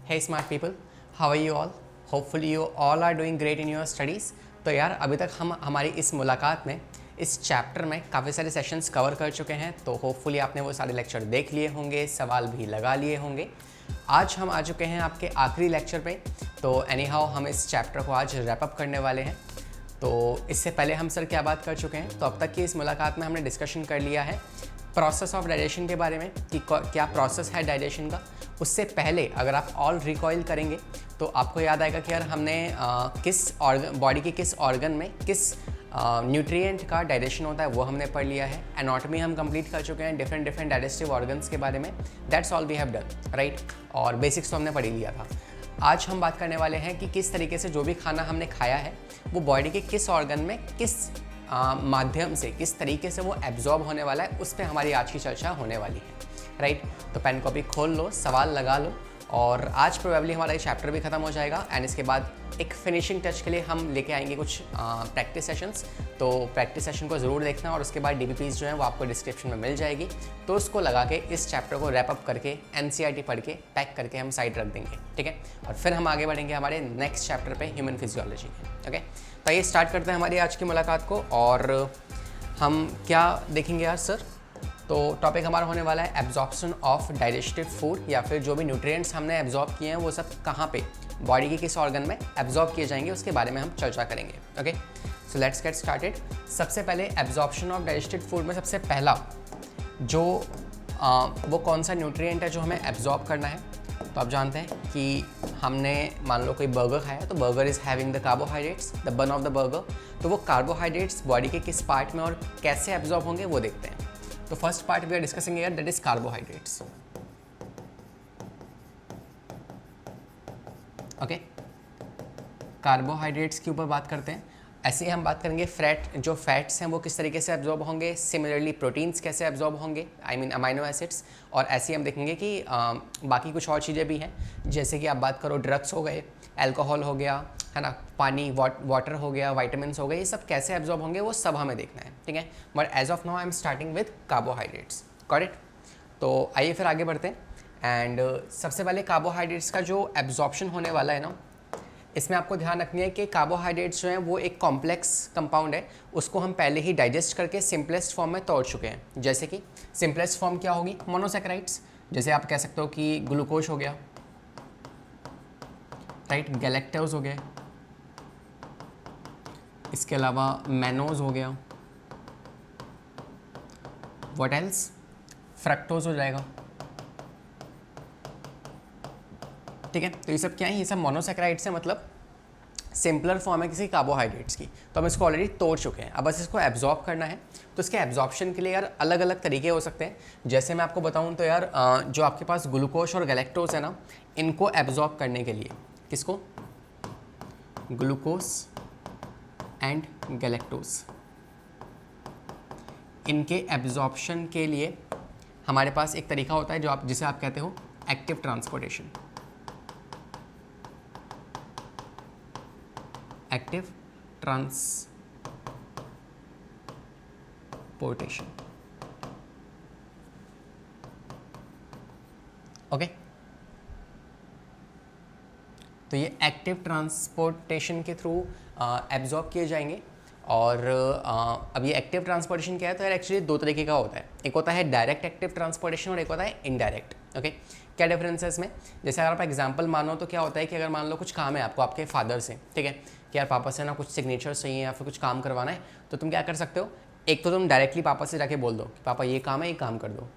Hey smart people, how are you all? Hopefully you all are doing great in your studies. तो यार अभी तक हम हमारी इस मुलाकात में इस चैप्टर में काफ़ी सारे सेशंस कवर कर चुके हैं, तो होपफुली आपने वो सारे लेक्चर देख लिए होंगे, सवाल भी लगा लिए होंगे। आज हम आ चुके हैं आपके आखिरी लेक्चर पे, तो एनी हाउ हम इस चैप्टर को आज रैप अप करने वाले हैं। तो इससे पहले हम सर क्या बात कर चुके हैं, तो अब तक की इस मुलाकात में हमने डिस्कशन कर लिया है प्रोसेस ऑफ डाइजेशन के बारे में कि क्या प्रोसेस है डाइजेशन का। उससे पहले अगर आप ऑल रिकॉइल करेंगे तो आपको याद आएगा कि यार हमने किस ऑर्गन, बॉडी के किस ऑर्गन में किस न्यूट्रिएंट का डाइजेशन होता है वो हमने पढ़ लिया है। एनाटॉमी हम कंप्लीट कर चुके हैं, डिफरेंट डाइजेस्टिव ऑर्गन्स के बारे में। That's all we have done, right. और बेसिक्स तो हमने पढ़ ही लिया था। आज हम बात करने वाले हैं कि किस तरीके से जो भी खाना हमने खाया है वो बॉडी के किस ऑर्गन में किस माध्यम से, किस तरीके से वो एब्जॉर्ब होने वाला है, उस पर हमारी आज की चर्चा होने वाली है, राइट। तो पेन कॉपी खोल लो, सवाल लगा लो, और आज प्रोबेबली हमारा ये चैप्टर भी खत्म हो जाएगा। एंड इसके बाद एक फिनिशिंग टच के लिए हम लेके आएंगे कुछ प्रैक्टिस सेशंस। तो प्रैक्टिस सेशन को ज़रूर देखना, और उसके बाद DBPs जो हैं वो आपको डिस्क्रिप्शन में मिल जाएगी। तो उसको लगा के इस चैप्टर को रैप अप करके NCERT पढ़ के पैक करके हम साइड रख देंगे, ठीक है। और फिर हम आगे बढ़ेंगे हमारे नेक्स्ट चैप्टर पे, ह्यूमन फिजियोलॉजी के, ओके। तो ये स्टार्ट करते हैं हमारी आज की मुलाकात को। और हम क्या देखेंगे आज सर? तो टॉपिक हमारा होने वाला है एब्जॉर्प्शन ऑफ डाइजेस्टिव फूड, या फिर जो भी न्यूट्रिएंट्स हमने एब्जॉर्ब किए हैं वो सब कहाँ पे बॉडी के किस ऑर्गन में एब्जॉर्ब किए जाएंगे, उसके बारे में हम चर्चा करेंगे, okay. So let's get started. सबसे पहले एब्जॉर्प्शन ऑफ डाइजेस्टिव फूड में सबसे पहला जो वो कौन सा न्यूट्रिएंट है जो हमें एब्जॉर्ब करना है। तो आप जानते हैं कि हमने मान लो कोई बर्गर खाया, तो burger is having the carbohydrates, the बन ऑफ द बर्गर। तो वो कार्बोहाइड्रेट्स बॉडी के किस पार्ट में और कैसे एब्जॉर्ब होंगे वो देखते हैं। तो first part we are discussing here, that is carbohydrates, okay. Carbohydrates के ऊपर बात करते हैं। ऐसे ही हम बात करेंगे जो फैट्स हैं वो किस तरीके से एब्जॉर्ब होंगे, सिमिलरली प्रोटीन्स कैसे एब्जॉर्ब होंगे, आई मीन अमाइनो एसिड्स। और ऐसे ही हम देखेंगे कि बाकी कुछ और चीज़ें भी हैं, जैसे कि आप बात करो ड्रग्स हो गए, अल्कोहल हो गया, है ना, पानी, वाटर हो गया, वाइटामिन्स हो गए, ये सब कैसे एब्जॉर्ब होंगे वो सब हमें देखना है, ठीक है। But as of now I am starting with carbohydrates, got it. तो आइए फिर आगे बढ़ते हैं। एंड सबसे पहले कार्बोहाइड्रेट्स का जो एब्जॉर्प्शन होने वाला है ना, इसमें आपको ध्यान रखनी है कि कार्बोहाइड्रेट्स जो हैं वो एक कॉम्प्लेक्स कंपाउंड है, उसको हम पहले ही डाइजेस्ट करके सिंपलेस्ट फॉर्म में तोड़ चुके हैं। जैसे कि सिंपलेस्ट फॉर्म क्या होगी, मोनोसैकेराइड्स। जैसे आप कह सकते हो कि ग्लूकोज हो गया, राइट, गैलेक्टोज हो गया, इसके अलावा मैनोज हो गया, व्हाट एल्स, फ्रक्टोज हो जाएगा, ठीक है। तो ये सब क्या है, ये सब मोनोसैकेराइड्स हैं, मतलब सिंपलर फॉर्म है किसी कार्बोहाइड्रेट्स की। तो हम इसको ऑलरेडी तोड़ चुके हैं, अब बस इसको एब्जॉर्ब करना है। तो इसके एब्जॉर्प्शन के लिए यार अलग अलग तरीके हो सकते हैं। जैसे मैं आपको बताऊं तो यार जो आपके पास ग्लूकोज और गैलेक्टोज है ना, इनको एब्जॉर्ब करने के लिए, किसको, ग्लूकोज एंड गैलेक्टोज, इनके एब्जॉर्प्शन के लिए हमारे पास एक तरीका होता है जो आप जिसे आप कहते हो active transportation. Active transportation, okay. तो ये एक्टिव ट्रांसपोर्टेशन के थ्रू एब्जॉर्ब किए जाएंगे। और अब ये एक्टिव ट्रांसपोर्टेशन क्या है, तो यार एक्चुअली दो तरीके का होता है। एक होता है डायरेक्ट एक्टिव ट्रांसपोर्टेशन और एक होता है इनडायरेक्ट, ओके। क्या डिफरेंस है इसमें? जैसे अगर आप एग्जांपल मानो तो क्या होता है कि अगर मान लो कुछ काम है आपको आपके फादर से, ठीक है, कि यार पापा से ना कुछ सिग्नेचर चाहिए या फिर कुछ काम करवाना है, तो तुम क्या कर सकते हो, एक तो तुम डायरेक्टली पापा से जाके बोल दो कि पापा ये काम है, ये काम कर दो।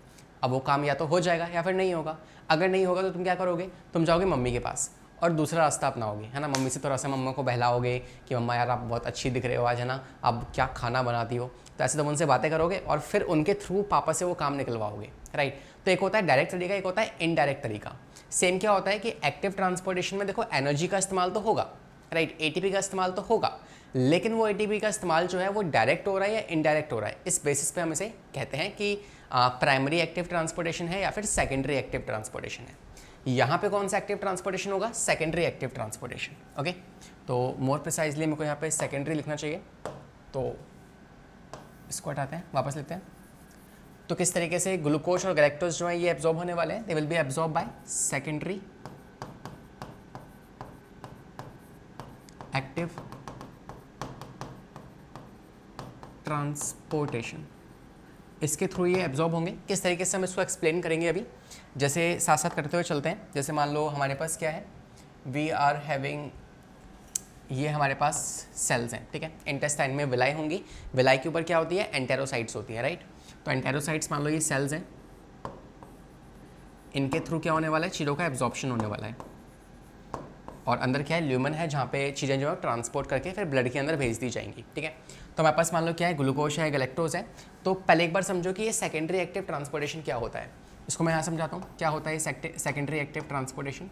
अब वो काम या तो हो जाएगा या फिर नहीं होगा। अगर नहीं होगा तो तुम क्या करोगे, तुम जाओगे मम्मी के पास और दूसरा रास्ता अपनाओगे, है ना। मम्मी से थोड़ा सा मम्मा को बहलाओगे कि मम्मा यार आप बहुत अच्छी दिख रहे हो आज, है ना, आप क्या खाना बनाती हो। तो ऐसे तुम उनसे बातें करोगे और फिर उनके थ्रू पापा से वो काम निकलवाओगे, राइट। तो एक होता है डायरेक्ट तरीका, एक होता है इनडायरेक्ट तरीका। सेम क्या होता है कि एक्टिव ट्रांसपोर्टेशन में देखो एनर्जी का इस्तेमाल तो होगा, राइट, ATP का इस्तेमाल तो होगा, लेकिन वो ATP का इस्तेमाल जो है वो डायरेक्ट हो रहा है या इनडायरेक्ट हो रहा है, इस बेसिस पे हम इसे कहते हैं कि प्राइमरी एक्टिव ट्रांसपोर्टेशन है या फिर सेकेंडरी एक्टिव ट्रांसपोर्टेशन है। यहाँ पे कौन सा एक्टिव ट्रांसपोर्टेशन होगा, सेकेंडरी एक्टिव ट्रांसपोर्टेशन, ओके। तो मोर प्रिसाइजली मेरे को यहाँ पे सेकेंडरी लिखना चाहिए, तो इसको हटाते हैं, वापस लिखते हैं। तो किस तरीके से ग्लूकोज और गैलेक्टोज जो है ये एब्जॉर्ब होने वाले हैं, दे will be absorb by secondary active transportation, इसके थ्रू ये एब्जॉर्ब होंगे। किस तरीके से हम इसको एक्सप्लेन करेंगे अभी, जैसे साथ साथ करते हुए चलते हैं। जैसे मान लो हमारे पास क्या है, वी आर हैविंग, ये हमारे पास सेल्स हैं, ठीक है। इंटेस्टाइन में विलाई होंगी, विलाई के ऊपर क्या होती है, एंटेरोसाइट्स होती है, राइट। तो एंटेरोसाइट्स मान लो ये सेल्स हैं, इनके थ्रू क्या होने वाला है, चीज़ों का एब्जॉर्प्शन होने वाला है। और अंदर क्या है, ल्यूमन है, जहाँ पे चीज़ें जो है ट्रांसपोर्ट करके फिर ब्लड के अंदर भेज दी जाएंगी, ठीक है। तो हमारे पास मान लो क्या है, ग्लूकोज है, गैलेक्टोज है। तो पहले एक बार समझो कि ये सेकेंडरी एक्टिव ट्रांसपोर्टेशन क्या होता है। इसको मैं यहाँ समझाता हूँ क्या होता है सेकेंडरी एक्टिव ट्रांसपोर्टेशन।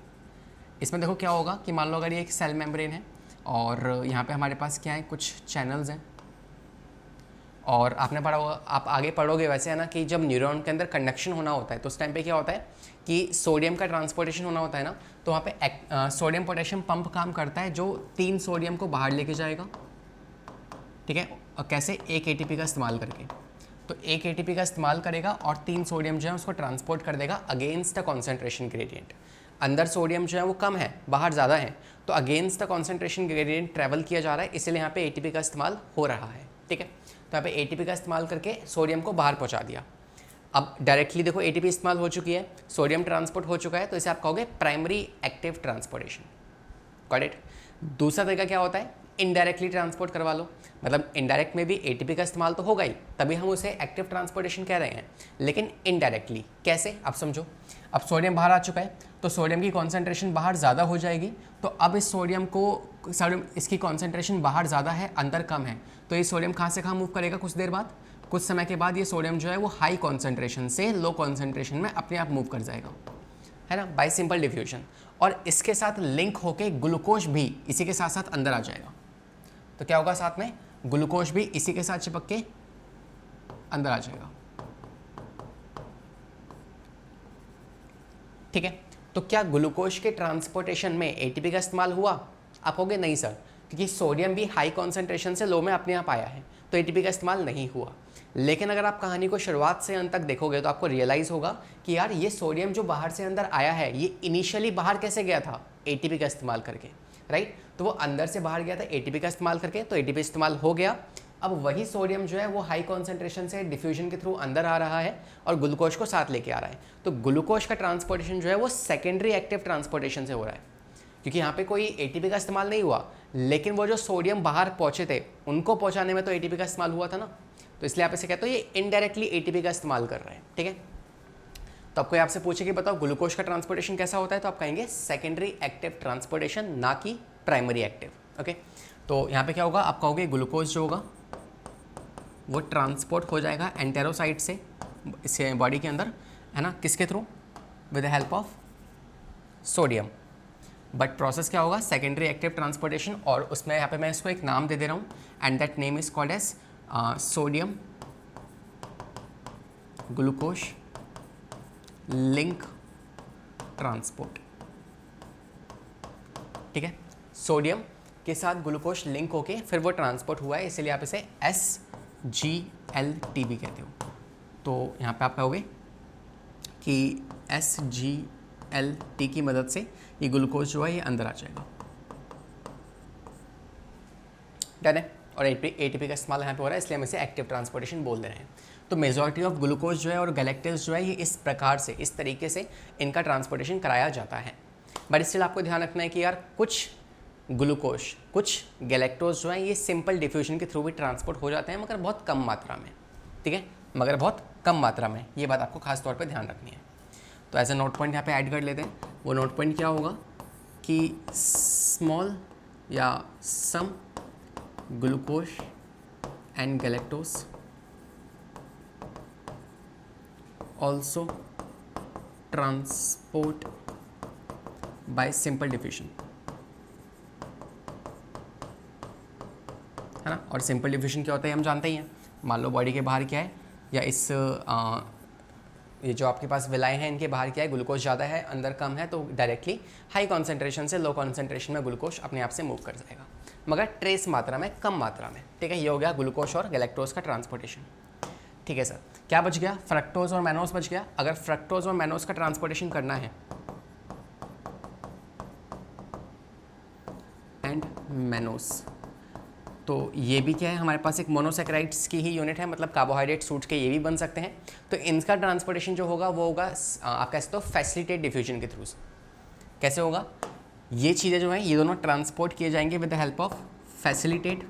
इसमें देखो क्या होगा कि मान लो अगर ये एक सेल मेम्ब्रेन है और यहाँ पे हमारे पास क्या है, कुछ चैनल्स हैं। और आपने पढ़ा होगा, आप आगे पढ़ोगे वैसे, है ना, कि जब न्यूरॉन के अंदर कंडक्शन होना होता है तो उस टाइम पे क्या होता है कि सोडियम का ट्रांसपोर्टेशन होना होता है ना, तो वहाँ पे सोडियम पोटेशियम पंप काम करता है जो 3 सोडियम को बाहर लेके जाएगा, ठीक है। और कैसे, एक एटीपी का इस्तेमाल करके। तो एक एटीपी का इस्तेमाल करेगा और 3 सोडियम जो है उसको ट्रांसपोर्ट कर देगा अगेंस्ट द कॉन्सेंट्रेशन ग्रेडियंट। अंदर सोडियम जो है वो कम है, बाहर ज़्यादा है, तो against the concentration gradient travel किया जा रहा है, इसलिए यहाँ पे एटीपी का इस्तेमाल हो रहा है, ठीक है। तो यहाँ पे एटीपी का इस्तेमाल करके सोडियम को बाहर पहुँचा दिया। अब डायरेक्टली देखो एटीपी इस्तेमाल हो चुकी है, सोडियम ट्रांसपोर्ट हो चुका है, तो इसे आप कहोगे primary active transportation, got it. दूसरा तरीका क्या होता है, इनडायरेक्टली ट्रांसपोर्ट करवा लो। मतलब इनडायरेक्ट में भी एटीपी का इस्तेमाल तो होगा ही, तभी हम उसे एक्टिव ट्रांसपोर्टेशन कह रहे हैं। लेकिन इनडायरेक्टली कैसे, अब समझो। अब सोडियम बाहर आ चुका है तो सोडियम की कॉन्सेंट्रेशन बाहर ज़्यादा हो जाएगी, तो अब इस सोडियम इसकी कॉन्सेंट्रेशन बाहर ज़्यादा है, अंदर कम है, तो ये सोडियम कहाँ से कहाँ मूव करेगा, कुछ देर बाद, कुछ समय के बाद ये सोडियम जो है वो हाई कॉन्सेंट्रेशन से लो कॉन्सेंट्रेशन में अपने आप मूव कर जाएगा, है ना, बाय सिंपल डिफ्यूजन। और इसके साथ लिंक होके ग्लूकोज भी इसी के साथ साथ अंदर आ जाएगा। तो क्या होगा, साथ में ग्लूकोज भी इसी के साथ चिपक के अंदर आ जाएगा, ठीक है। तो क्या ग्लूकोज के ट्रांसपोर्टेशन में एटीपी का इस्तेमाल हुआ, आप कहोगे नहीं सर, क्योंकि सोडियम भी हाई कॉन्सेंट्रेशन से लो में अपने आप आया है, तो एटीपी का इस्तेमाल नहीं हुआ। लेकिन अगर आप कहानी को शुरुआत से अंत तक देखोगे तो आपको रियलाइज़ होगा कि यार ये सोडियम जो बाहर से अंदर आया है, ये इनिशियली बाहर कैसे गया था, एटीपी का इस्तेमाल करके, राइट। तो वो अंदर से बाहर गया था एटीपी का इस्तेमाल करके, तो एटीपी इस्तेमाल हो गया। अब वही सोडियम जो है वो हाई कॉन्सेंट्रेशन से डिफ्यूजन के थ्रू अंदर आ रहा है और ग्लूकोज को साथ लेके आ रहा है। तो ग्लूकोज का ट्रांसपोर्टेशन जो है वो सेकेंडरी एक्टिव ट्रांसपोर्टेशन से हो रहा है, क्योंकि यहाँ पे कोई एटीपी का इस्तेमाल नहीं हुआ, लेकिन वो जो सोडियम बाहर पहुँचे थे उनको पहुँचाने में तो एटीपी का इस्तेमाल हुआ था ना, तो इसलिए आप इसे कहते हो ये इनडायरेक्टली एटीपी का इस्तेमाल कर रहे हैं, ठीक है। तो आपको आपसे पूछे कि बताओ ग्लूकोज का ट्रांसपोर्टेशन कैसा होता है, तो आप कहेंगे सेकेंडरी एक्टिव ट्रांसपोर्टेशन, ना कि प्राइमरी एक्टिव, ओके। तो यहाँ पे क्या होगा, आप कहोगे ग्लूकोज जो होगा वो ट्रांसपोर्ट हो जाएगा एंटेरोसाइट से इस बॉडी के अंदर, है ना, किसके through, with the help of sodium. But process क्या होगा, सेकेंडरी एक्टिव ट्रांसपोर्टेशन, और उसमें यहाँ पे मैं इसको एक नाम दे दे रहा हूँ, and that name is called as sodium glucose link transport, ठीक है। सोडियम के साथ ग्लूकोज लिंक होके फिर वो ट्रांसपोर्ट हुआ है, इसलिए आप इसे SGLT भी कहते हो। तो यहाँ पे आप कहोगे कि SGLT की मदद से ये ग्लूकोज जो है ये अंदर आ जाएगा, डन है। और एटीपी का इस्तेमाल यहाँ पे हो रहा है, इसलिए हम इसे एक्टिव ट्रांसपोर्टेशन बोल दे रहे हैं। तो मेजॉरिटी ऑफ ग्लूकोज जो है और गैलेक्टेज जो है ये इस प्रकार से, इस तरीके से इनका ट्रांसपोर्टेशन कराया जाता है। बट स्टिल आपको ध्यान रखना है कि यार कुछ ग्लूकोज, कुछ गैलेक्टोज जो है ये सिंपल डिफ्यूजन के थ्रू भी ट्रांसपोर्ट हो जाते हैं, मगर बहुत कम मात्रा में, ठीक है, मगर बहुत कम मात्रा में। ये बात आपको खास तौर पे ध्यान रखनी है। तो एज ए नोट पॉइंट यहाँ पे ऐड कर लेते हैं। वो नोट पॉइंट क्या होगा कि स्मॉल या some glucose and galactose also transport by simple diffusion, है ना। और सिंपल डिफ्यूजन क्या होता है हम जानते ही हैं। मान लो बॉडी के बाहर क्या है, या इस ये जो आपके पास विलायन है इनके बाहर क्या है, ग्लूकोज ज़्यादा है अंदर कम है, तो डायरेक्टली हाई कॉन्सेंट्रेशन से लो कॉन्सेंट्रेशन में ग्लूकोज अपने आप से मूव कर जाएगा, मगर ट्रेस मात्रा में, कम मात्रा में, ठीक है। ये हो गया ग्लूकोज और गैलेक्टोज का ट्रांसपोर्टेशन, ठीक है सर। क्या बच गया, फ्रक्टोज और मैनोज बच गया। अगर फ्रक्टोज और मैनोज का ट्रांसपोर्टेशन करना है एंड मैनोस। तो ये भी क्या है, हमारे पास एक मोनोसेक्राइड्स की ही यूनिट है, मतलब कार्बोहाइड्रेट सूट के ये भी बन सकते हैं। तो इनका ट्रांसपोर्टेशन जो होगा वो होगा आप कह सकते हो फैसिलिटेट डिफ्यूजन के थ्रू। कैसे होगा, ये चीज़ें जो हैं ये दोनों ट्रांसपोर्ट किए जाएंगे with the help of facilitate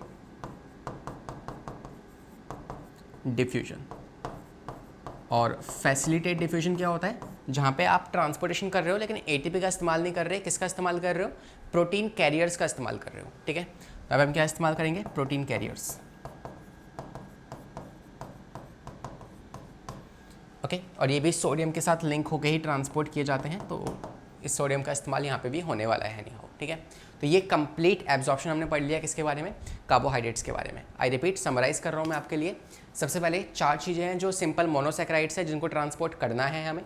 diffusion. और फैसिलिटेट डिफ्यूजन क्या होता है, जहाँ पे आप ट्रांसपोर्टेशन कर रहे हो लेकिन एटीपी का इस्तेमाल नहीं कर रहे, किसका इस्तेमाल कर रहे हो, प्रोटीन कैरियर्स का इस्तेमाल कर रहे हो। ठीक है, तो अब हम क्या इस्तेमाल करेंगे, प्रोटीन कैरियर्स। ओके, और ये भी सोडियम के साथ लिंक होकर ही ट्रांसपोर्ट किए जाते हैं, तो इस सोडियम का इस्तेमाल यहाँ पे भी होने वाला है नहीं हो। ठीक है, तो ये कंप्लीट एब्जॉर्प्शन हमने पढ़ लिया किसके बारे में, कार्बोहाइड्रेट्स के बारे में। आई रिपीट, समराइज कर रहा हूँ मैं आपके लिए। सबसे पहले 4 चीज़ें हैं जो सिंपल मोनोसेक्राइड्स है जिनको ट्रांसपोर्ट करना है हमें।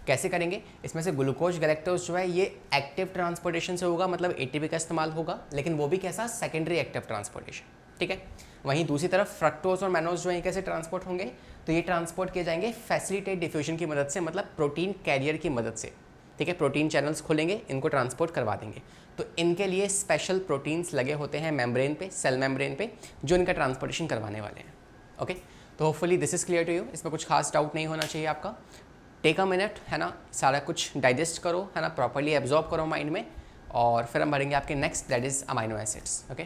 कैसे करेंगे, इसमें से ग्लूकोज गैलेक्टोज जो है ये एक्टिव ट्रांसपोर्टेशन से होगा, मतलब एटीपी का इस्तेमाल होगा, लेकिन वो भी कैसा, सेकेंडरी एक्टिव ट्रांसपोर्टेशन। ठीक है, वहीं दूसरी तरफ फ्रक्टोज और मैनोज जो है कैसे ट्रांसपोर्ट होंगे, तो ये ट्रांसपोर्ट किए जाएंगे फैसिलिटेट डिफ्यूजन की मदद से, मतलब प्रोटीन कैरियर की मदद से। ठीक है, प्रोटीन चैनल्स खोलेंगे, इनको ट्रांसपोर्ट करवा देंगे। तो इनके लिए स्पेशल प्रोटीन्स लगे होते हैं मेम्ब्रेन पे, सेल मेम्ब्रेन पे, जो इनका ट्रांसपोर्टेशन करवाने वाले हैं। ओके, तो hopefully this is clear to you, इसमें कुछ खास डाउट नहीं होना चाहिए आपका। टेक अ मिनट, है ना, सारा कुछ डाइजेस्ट करो, है ना, प्रॉपर्ली एब्जॉर्ब करो माइंड में, और फिर हम भरेंगे आपके next, that is amino acids. Okay,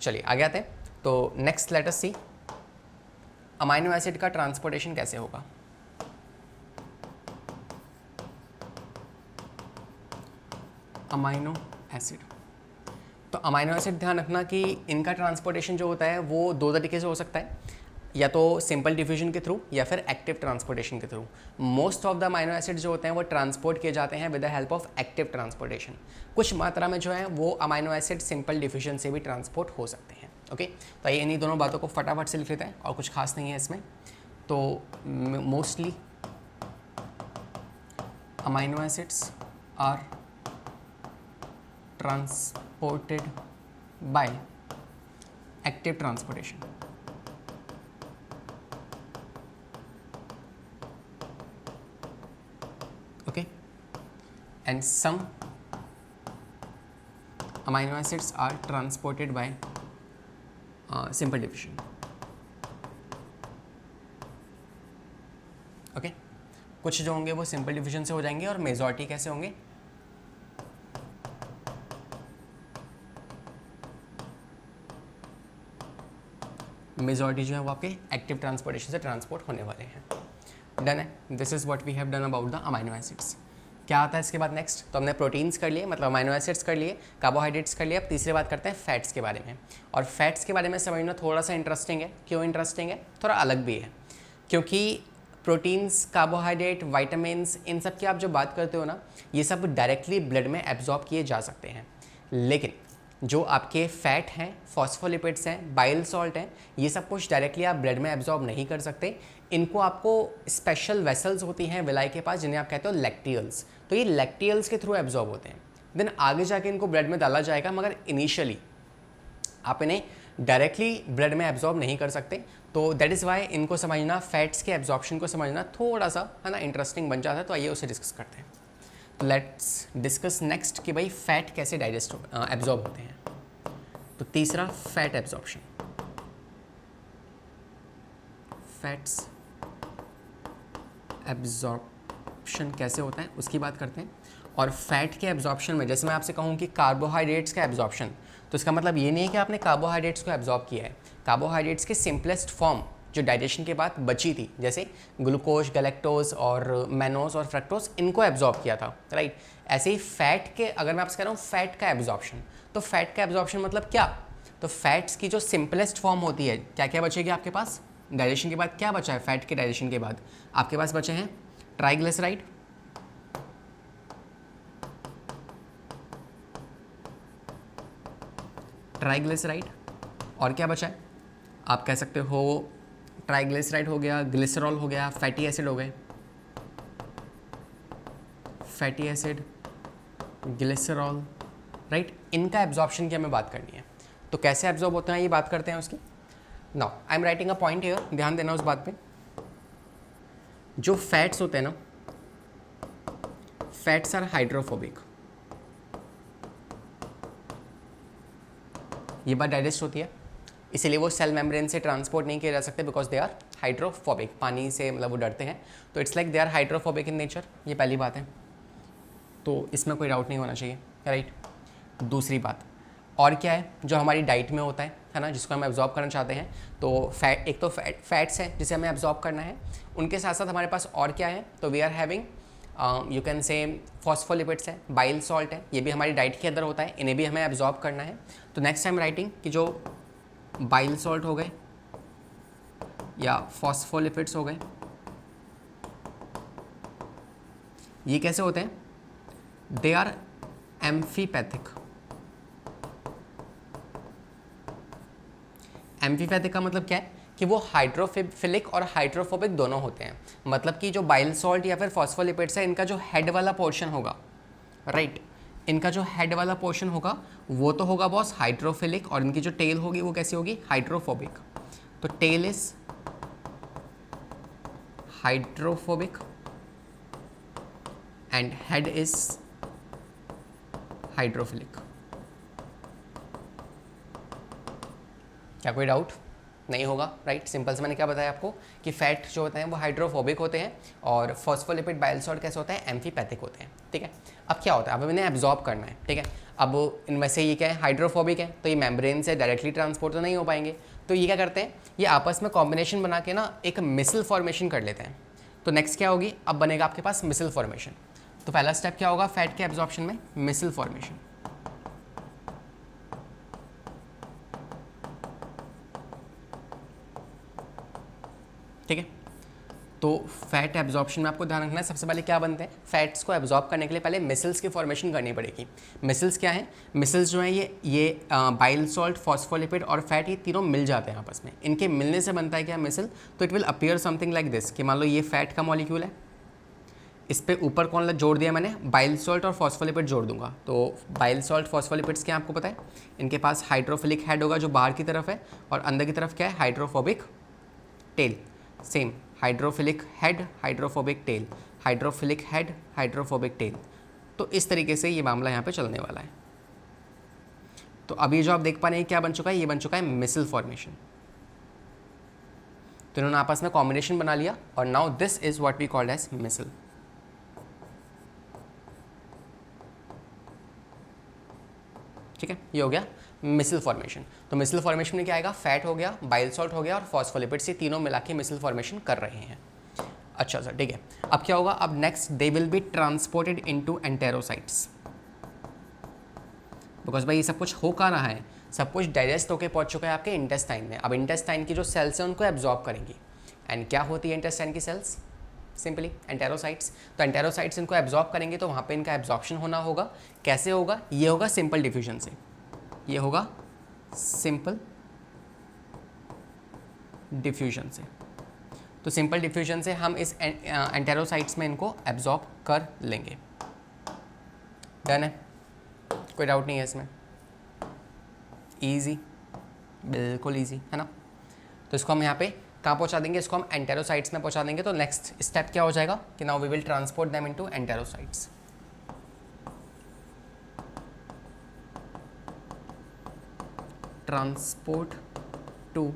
चलिए आगे आते हैं। तो नेक्स्ट लेट अस सी अमाइनो एसिड का ट्रांसपोर्टेशन कैसे होगा। अमाइनो एसिड, तो अमाइनो एसिड ध्यान रखना कि इनका ट्रांसपोर्टेशन जो होता है वो 2 तरीके से हो सकता है, या तो सिंपल डिफ्यूजन के थ्रू या फिर एक्टिव ट्रांसपोर्टेशन के through. Most of the amino acid जो होते हैं वो ट्रांसपोर्ट किए जाते हैं with the help of active transportation. कुछ मात्रा में जो है वो अमाइनो एसिड सिंपल डिफ्यूजन से भी ट्रांसपोर्ट हो सकते हैं। ओके, तो आइए इन्हीं दोनों बातों को फटाफट से लिख लेते हैं, और कुछ खास नहीं है इसमें। तो mostly amino acids are transported by active transportation. Okay, and some amino acids are transported by simple division. Okay, कुछ जो होंगे वो सिंपल डिविजन से हो जाएंगे, और मेजॉरिटी कैसे होंगे, मेजॉरिटी जो है वो आपके एक्टिव ट्रांसपोर्टेशन से ट्रांसपोर्ट होने वाले हैं। डन है, this is what we have done about the amino acids. क्या आता है इसके बाद नेक्स्ट, तो हमने प्रोटीन्स कर लिए, मतलब अमाइनो एसिड्स कर लिए, कार्बोहाइड्रेट्स कर लिए। अब तीसरी बात करते हैं फैट्स के बारे में। और फैट्स के बारे में समझना थोड़ा सा इंटरेस्टिंग है। क्यों इंटरेस्टिंग है, थोड़ा अलग भी है, क्योंकि प्रोटीन्स, कार्बोहाइड्रेट, वाइटामिन्स, इन सब की आप जो बात करते हो ना, ये सब डायरेक्टली ब्लड में एब्जॉर्ब किए जा सकते हैं, लेकिन जो आपके फैट हैं, फॉस्फोलिपिड्स हैं, बाइल सॉल्ट हैं, ये सब कुछ डायरेक्टली आप ब्लड में एब्जॉर्ब नहीं कर सकते। इनको आपको स्पेशल वेसल्स होती हैं विलाई के पास, जिन्हें आप कहते हो लैक्टियल्स, तो ये लैक्टियल्स के थ्रू एब्जॉर्ब होते हैं। देन आगे जाके इनको ब्लड में डाला जाएगा, मगर इनिशियली आप इन्हें डायरेक्टली ब्लड में एब्जॉर्ब नहीं कर सकते। तो दैट इज़ वाई इनको समझना, फैट्स के एब्जॉर्प्शन को समझना थोड़ा सा, है ना, इंटरेस्टिंग बन जाता है। तो आइए उसे डिस्कस करते हैं। तो लेट्स डिस्कस नेक्स्ट कि भाई फैट कैसे डाइजेस्ट एब्जॉर्ब होते हैं। तो तीसरा, फैट एब्जॉर्प्शन। फैट्स एब्जॉर्प्शन कैसे होता है उसकी बात करते हैं। और फैट के एब्जॉर्प्शन में, जैसे मैं आपसे कहूँ कि कार्बोहाइड्रेट्स का एब्जॉर्प्शन, तो इसका मतलब ये नहीं है कि आपने कार्बोहाइड्रेट्स को एब्जॉर्ब किया है। कार्बोहाइड्रेट्स के सिंपलेस्ट फॉर्म जो डाइजेशन के बाद बची थी, जैसे ग्लूकोज, गैलेक्टोज और मैनोज और फ्रक्टोज, इनको एब्जॉर्ब किया था, राइट। ऐसे ही फैट के, अगर मैं आपसे कह रहा हूँ फैट का एब्जॉर्प्शन, तो फैट का एब्जॉर्प्शन मतलब क्या, तो फैट्स की जो सिंपलेस्ट फॉर्म होती है, क्या क्या बचेगी आपके पास डाइजेशन के बाद, क्या बचा है फैट के डाइजेशन के बाद, आपके पास बचे हैं ट्राइग्लिसराइड, ट्राइग्लिसराइड, और क्या बचा है, आप कह सकते हो ट्राइग्लिसराइड हो गया, ग्लिसरॉल हो गया, फैटी एसिड हो गए, फैटी एसिड, ग्लिसरॉल, राइट। इनका एब्जॉर्प्शन की हमें बात करनी है। तो कैसे एब्जॉर्ब होते हैं ये बात करते हैं उसकी। Now I am writing a point here, ध्यान देना उस बात पे। जो फैट्स होते हैं ना, फैट्स आर हाइड्रोफोबिक। ये बात डाइजेस्ट होती है, इसीलिए वो सेल मेम्ब्रेन से ट्रांसपोर्ट नहीं किए जा सकते बिकॉज दे आर हाइड्रोफोबिक, पानी से मतलब वो डरते हैं, तो it's like they are hydrophobic in nature. ये पहली बात है, तो इसमें कोई डाउट नहीं होना चाहिए, राइट। दूसरी बात और क्या है जो हमारी डाइट में होता है ना, जिसको हम एब्जॉर्ब करना चाहते हैं, तो फैट, एक तो फैट्स हैं जिसे हमें एब्जॉर्ब करना है, उनके साथ साथ हमारे पास और क्या है, तो we are having you can say phospholipids है, बाइल सॉल्ट है, ये भी हमारी डाइट के अंदर होता है, इन्हें भी हमें एब्जॉर्ब करना है। तो नेक्स्ट टाइम राइटिंग कि जो बाइल सॉल्ट हो गए या फॉस्फोलिपिड्स हो गए, ये कैसे होते हैं, दे आर एम्फीपैथिक। एम्फीपैथिक का मतलब क्या है कि वो हाइड्रोफिलिक और हाइड्रोफोबिक दोनों होते हैं, मतलब कि जो बाइल सॉल्ट या फिर फॉस्फोलिपिड्स है, इनका जो हेड वाला पोर्शन होगा, राइट, इनका जो हेड वाला पोर्शन होगा वो तो होगा बॉस हाइड्रोफिलिक, और इनकी जो टेल होगी वो कैसी होगी, हाइड्रोफोबिक। तो tail is hydrophobic and head is hydrophilic. क्या कोई डाउट नहीं होगा, राइट। सिंपल से मैंने क्या बताया आपको कि फैट जो होते हैं वो हाइड्रोफोबिक होते हैं और फॉस्फोलिपिड बाइल सॉल्ट कैसे होते हैं, एम्फीपैथिक होते हैं, ठीक है। अब क्या होता है, अब इन्हें एब्जॉर्ब करना है, ठीक है। अब इनमें से ये क्या है, हाइड्रोफोबिक है, तो ये मेम्ब्रेन से डायरेक्टली ट्रांसपोर्ट तो नहीं हो पाएंगे, तो ये क्या करते हैं, ये आपस में कॉम्बिनेशन बना के ना एक मिसल फॉर्मेशन कर लेते हैं। तो नेक्स्ट क्या होगी, अब बनेगा आपके पास मिसल फॉर्मेशन। तो पहला स्टेप क्या होगा फैट के एब्जॉर्प्शन में, मिसल फॉर्मेशन। ठीक है, तो फैट एब्जॉर्प्शन में आपको ध्यान रखना है, सबसे पहले क्या बनते हैं, फैट्स को एब्जॉर्ब करने के लिए पहले मिसल्स की फॉर्मेशन करनी पड़ेगी। मिसल्स क्या है, मिसल्स जो है ये बाइल सॉल्ट, फॉस्फोलिपिड और फैट, ये तीनों मिल जाते हैं आपस में, इनके मिलने से बनता है क्या मिसल। तो it will appear something like this, कि मान लो ये फैट का मॉलिक्यूल है, इस पे ऊपर कौन जोड़ दिया मैंने, बाइल सॉल्ट और फॉस्फोलिपिड जोड़ दूंगा। तो बाइल सॉल्ट फॉस्फोलिपिड्स क्या आपको पता है, इनके पास हाइड्रोफिलिक हेड होगा जो बाहर की तरफ है, और अंदर की तरफ क्या है, hydrophobic tell. Same hydrophilic head, hydrophobic tell, hydrophilic head, hydrophobic tell. तो इस तरीके से ये मामला यहाँ पे चलने वाला है। तो अभी जो आप देख पा रहे हैं क्या बन चुका है, ये बन चुका है मिसल फॉर्मेशन। तो इन्होंने आपस में कॉम्बिनेशन बना लिया और now this is what we called as micelle. ठीक है, ये हो गया मिसल फॉर्मेशन। तो मिसल फॉर्मेशन में क्या आएगा, फैट हो गया, बाइल सॉल्ट हो गया और फॉस्फोलिपिड्स, ये तीनों मिला के मिसल फॉर्मेशन कर रहे हैं। अच्छा सर, ठीक है। अब क्या होगा, अब next they will be transported into enterocytes, because भाई ये सब कुछ हो कहाँ रहा है, सब कुछ डाइजेस्ट होकर पहुंच चुका है आपके इंटेस्टाइन में। अब इंटेस्टाइन की जो सेल्स हैं उनको एब्जॉर्ब करेंगी, एंड क्या होती है इंटेस्टाइन की सेल्स, सिंपली एंटेरोसाइट्स। तो एंटेरोसाइट्स इनको एब्जॉर्ब करेंगे, तो वहाँ पे इनका एब्जॉर्प्शन होना होगा। कैसे होगा, ये होगा सिंपल डिफ्यूजन से, ये होगा सिंपल डिफ्यूजन से। तो सिंपल डिफ्यूजन से हम इस एंटेरोसाइट्स में इनको एब्जॉर्ब कर लेंगे। डन है, कोई डाउट नहीं है इसमें, इजी, बिल्कुल इजी है ना। तो इसको हम यहाँ पे कहाँ पहुँचा देंगे, इसको हम एंटेरोसाइट्स में पहुँचा देंगे। तो नेक्स्ट स्टेप क्या हो जाएगा कि now we will transport them into enterocytes. Transport to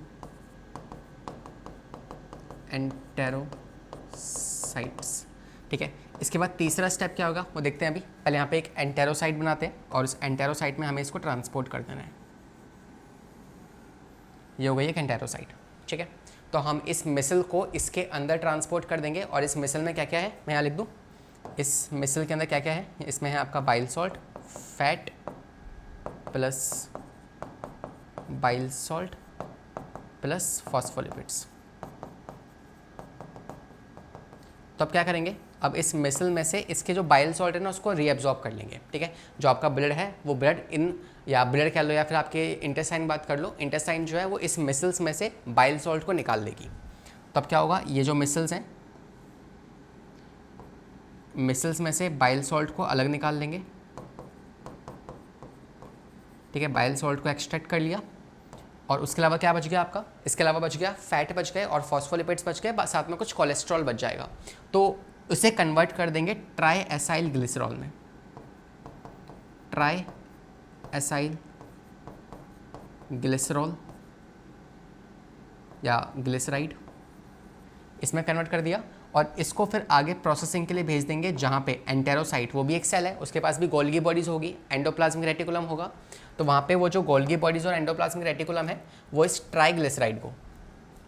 enterocytes. ठीक है, इसके बाद तीसरा स्टेप क्या होगा वो देखते हैं अभी। पहले यहाँ पे एक एंटेरोसाइट बनाते हैं और इस एंटेरोसाइट में हमें इसको ट्रांसपोर्ट कर देना है। ये हो गई एक एंटेरोसाइट, ठीक है। तो हम इस मिसल को इसके अंदर ट्रांसपोर्ट कर देंगे, और इस मिसल में क्या क्या है मैं यहाँ लिख दूँ। इस मिसल के अंदर क्या क्या है, इसमें है आपका bile salt, fat plus bile salt plus phospholipids. तो अब क्या करेंगे, अब इस मिसल में से इसके जो बाइल सॉल्ट है ना उसको रीएब्जॉर्ब कर लेंगे। ठीक है, जो आपका ब्लड है वो ब्लड इन, या ब्लड कह लो या फिर आपके इंटेस्टाइन बात कर लो, इंटेस्टाइन जो है वो इस मिसल्स में से बाइल सॉल्ट को निकाल देगी। तो अब क्या होगा, ये जो मिसल्स हैं, मिसल्स में से बाइल सॉल्ट को अलग निकाल लेंगे। ठीक है, बाइल सॉल्ट को एक्सट्रैक्ट कर लिया, और उसके अलावा क्या बच गया आपका, इसके अलावा बच गया फैट बच गए और फॉस्फोलिपिड्स बच गए, साथ में कुछ कोलेस्ट्रॉल बच जाएगा। तो उसे कन्वर्ट कर देंगे ट्राई एसाइल ग्लिसरॉल में। ट्राई एसाइल ग्लिसरॉल या ग्लिसराइड, इसमें कन्वर्ट कर दिया और इसको फिर आगे प्रोसेसिंग के लिए भेज देंगे जहाँ पे एंटेरोसाइट, वो भी एक सेल है, उसके पास भी गोल्गी बॉडीज़ होगी, एंडोप्लाज्मिक रेटिकुलम होगा, तो वहाँ पे वो जो गोल्गी बॉडीज़ और एंडोप्लाज्मिक रेटिकुलम है वो इस ट्राइग्लिसराइड को,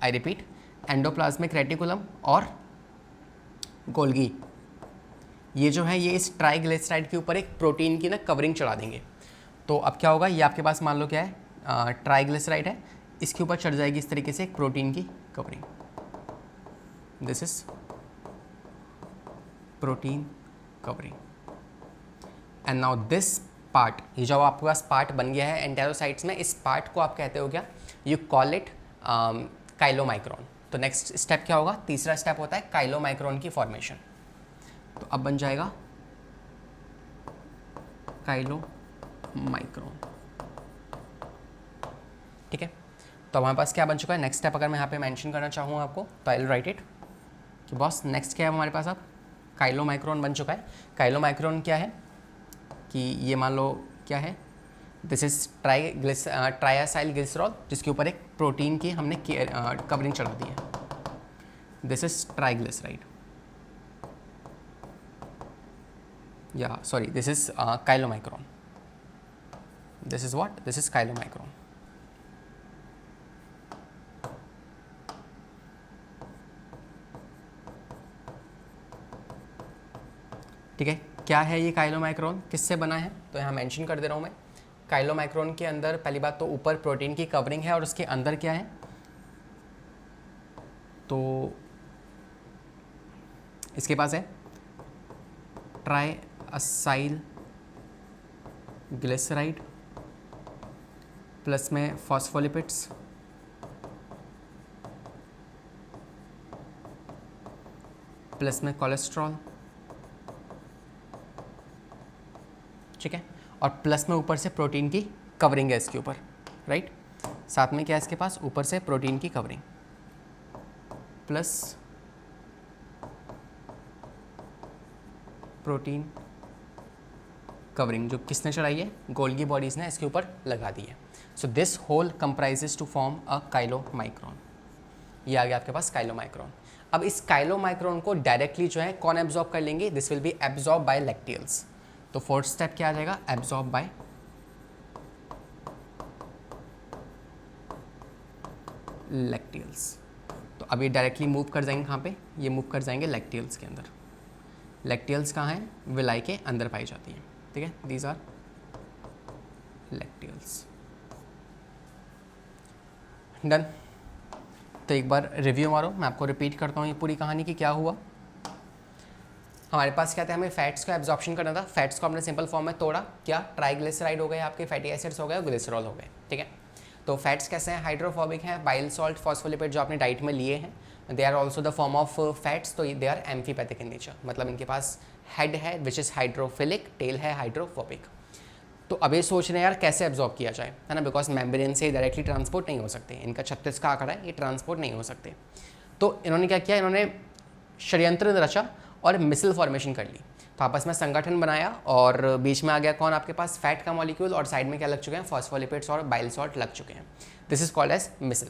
आई रिपीट, एंडोप्लाज्मिक रेटिकुलम और गोल्गी, ये जो है ये इस ट्राइग्लिसराइड के ऊपर एक प्रोटीन की ना कवरिंग चढ़ा देंगे। तो अब क्या होगा, ये आपके पास मान लो क्या है, ट्राइग्लिसराइड है, इसके ऊपर चढ़ जाएगी इस तरीके से एक प्रोटीन की covering, this is protein covering, and now this part, ये जो आपके पास पार्ट बन गया है एंटेरोसाइट्स में, इस पार्ट को आप कहते हो क्या, यू कॉल इट काइलोमाइक्रोन। तो नेक्स्ट स्टेप क्या होगा, तीसरा स्टेप होता है काइलोमाइक्रोन की फॉर्मेशन। तो अब बन जाएगा काइलोमाइक्रोन, ठीक है। तो हमारे पास क्या बन चुका है, नेक्स्ट स्टेप अगर मैं यहाँ पे मेंशन करना चाहूँ आपको तो आई विल राइट इट कि बॉस नेक्स्ट क्या है हमारे पास, अब काइलोमाइक्रोन बन चुका है। काइलोमाइक्रोन क्या है कि ये मान लो क्या है, दिस इज ट्राइएसाइल ग्लिसरॉल, जिसके ऊपर एक प्रोटीन की हमने कवरिंग चढ़ा दी है, दिस इज ट्राइग्लिसराइड, या sorry this is chylomicron, this is what, this is chylomicron. ठीक है, क्या है ये काइलोमाइक्रोन, किससे बना है, तो यहाँ मेंशन कर दे रहा हूँ मैं। काइलोमाइक्रोन के अंदर पहली बात तो ऊपर प्रोटीन की कवरिंग है और उसके अंदर क्या है, तो इसके पास है ट्राइएसाइल ग्लिसराइड प्लस में फॉस्फोलिपिड्स प्लस में कोलेस्ट्रॉल, ठीक है, और प्लस में ऊपर से प्रोटीन की कवरिंग है इसके ऊपर, राइट। साथ में क्या है इसके पास, ऊपर से प्रोटीन की कवरिंग प्लस प्रोटीन कवरिंग, जो किसने चढ़ाई है, गोल्गी बॉडीज ने इसके ऊपर लगा दी है। So this whole comprises to form a chylomicron, ये आ गया आपके पास काइलोमाइक्रोन। अब इस काइलोमाइक्रोन को डायरेक्टली जो है कौन एब्जॉर्ब कर लेंगे, this will be absorb by lacteals. तो फोर्थ स्टेप क्या आ जाएगा, एब्जॉर्ब बाय लैक्टियल्स। तो अब ये डायरेक्टली मूव कर जाएंगे कहाँ पे, ये मूव कर जाएंगे लैक्टियल्स के अंदर। लैक्टियल्स कहाँ हैं, विलाई के अंदर पाई जाती हैं, ठीक है, दीज आर लैक्टियल्स। डन। तो एक बार रिव्यू मारो, मैं आपको रिपीट करता हूँ ये पूरी कहानी की क्या हुआ। हमारे पास क्या था, हमें फैट्स का एब्जॉर्प्शन करना था, फैट्स को हमने सिंपल फॉर्म में तोड़ा, क्या ट्राइग्लिसराइड हो गए आपके, फैटी एसिड्स हो गए, ग्लिसरॉल हो गए, ठीक है। तो फैट्स कैसे हैं, हाइड्रोफोबिक हैं, बाइल सॉल्ट फॉस्फोलिपिड जो आपने डाइट में लिए हैं, they are also the form of fats, तो they are amphipathic in nature, मतलब इनके पास हेड है विच इज़ हाइड्रोफिलिक, टेल है हाइड्रोफोबिक। तो अब ये सोच रहे हैं यार कैसे एब्जॉर्ब किया जाए, है ना, बिकॉज मेम्ब्रेन से डायरेक्टली ट्रांसपोर्ट नहीं हो सकते, इनका 36 का आंकड़ा है, ये ट्रांसपोर्ट नहीं हो सकते। तो इन्होंने क्या किया, इन्होंने षड्यंत्र रचा और मिसल फॉर्मेशन कर ली। तो आपस में संगठन बनाया और बीच में आ गया कौन, आपके पास फैट का मॉलिक्यूल, और साइड में क्या लग चुके हैं, फॉस्फोलिपिड्स और बाइल सॉल्ट लग चुके हैं। दिस इज कॉल्ड एज मिसल।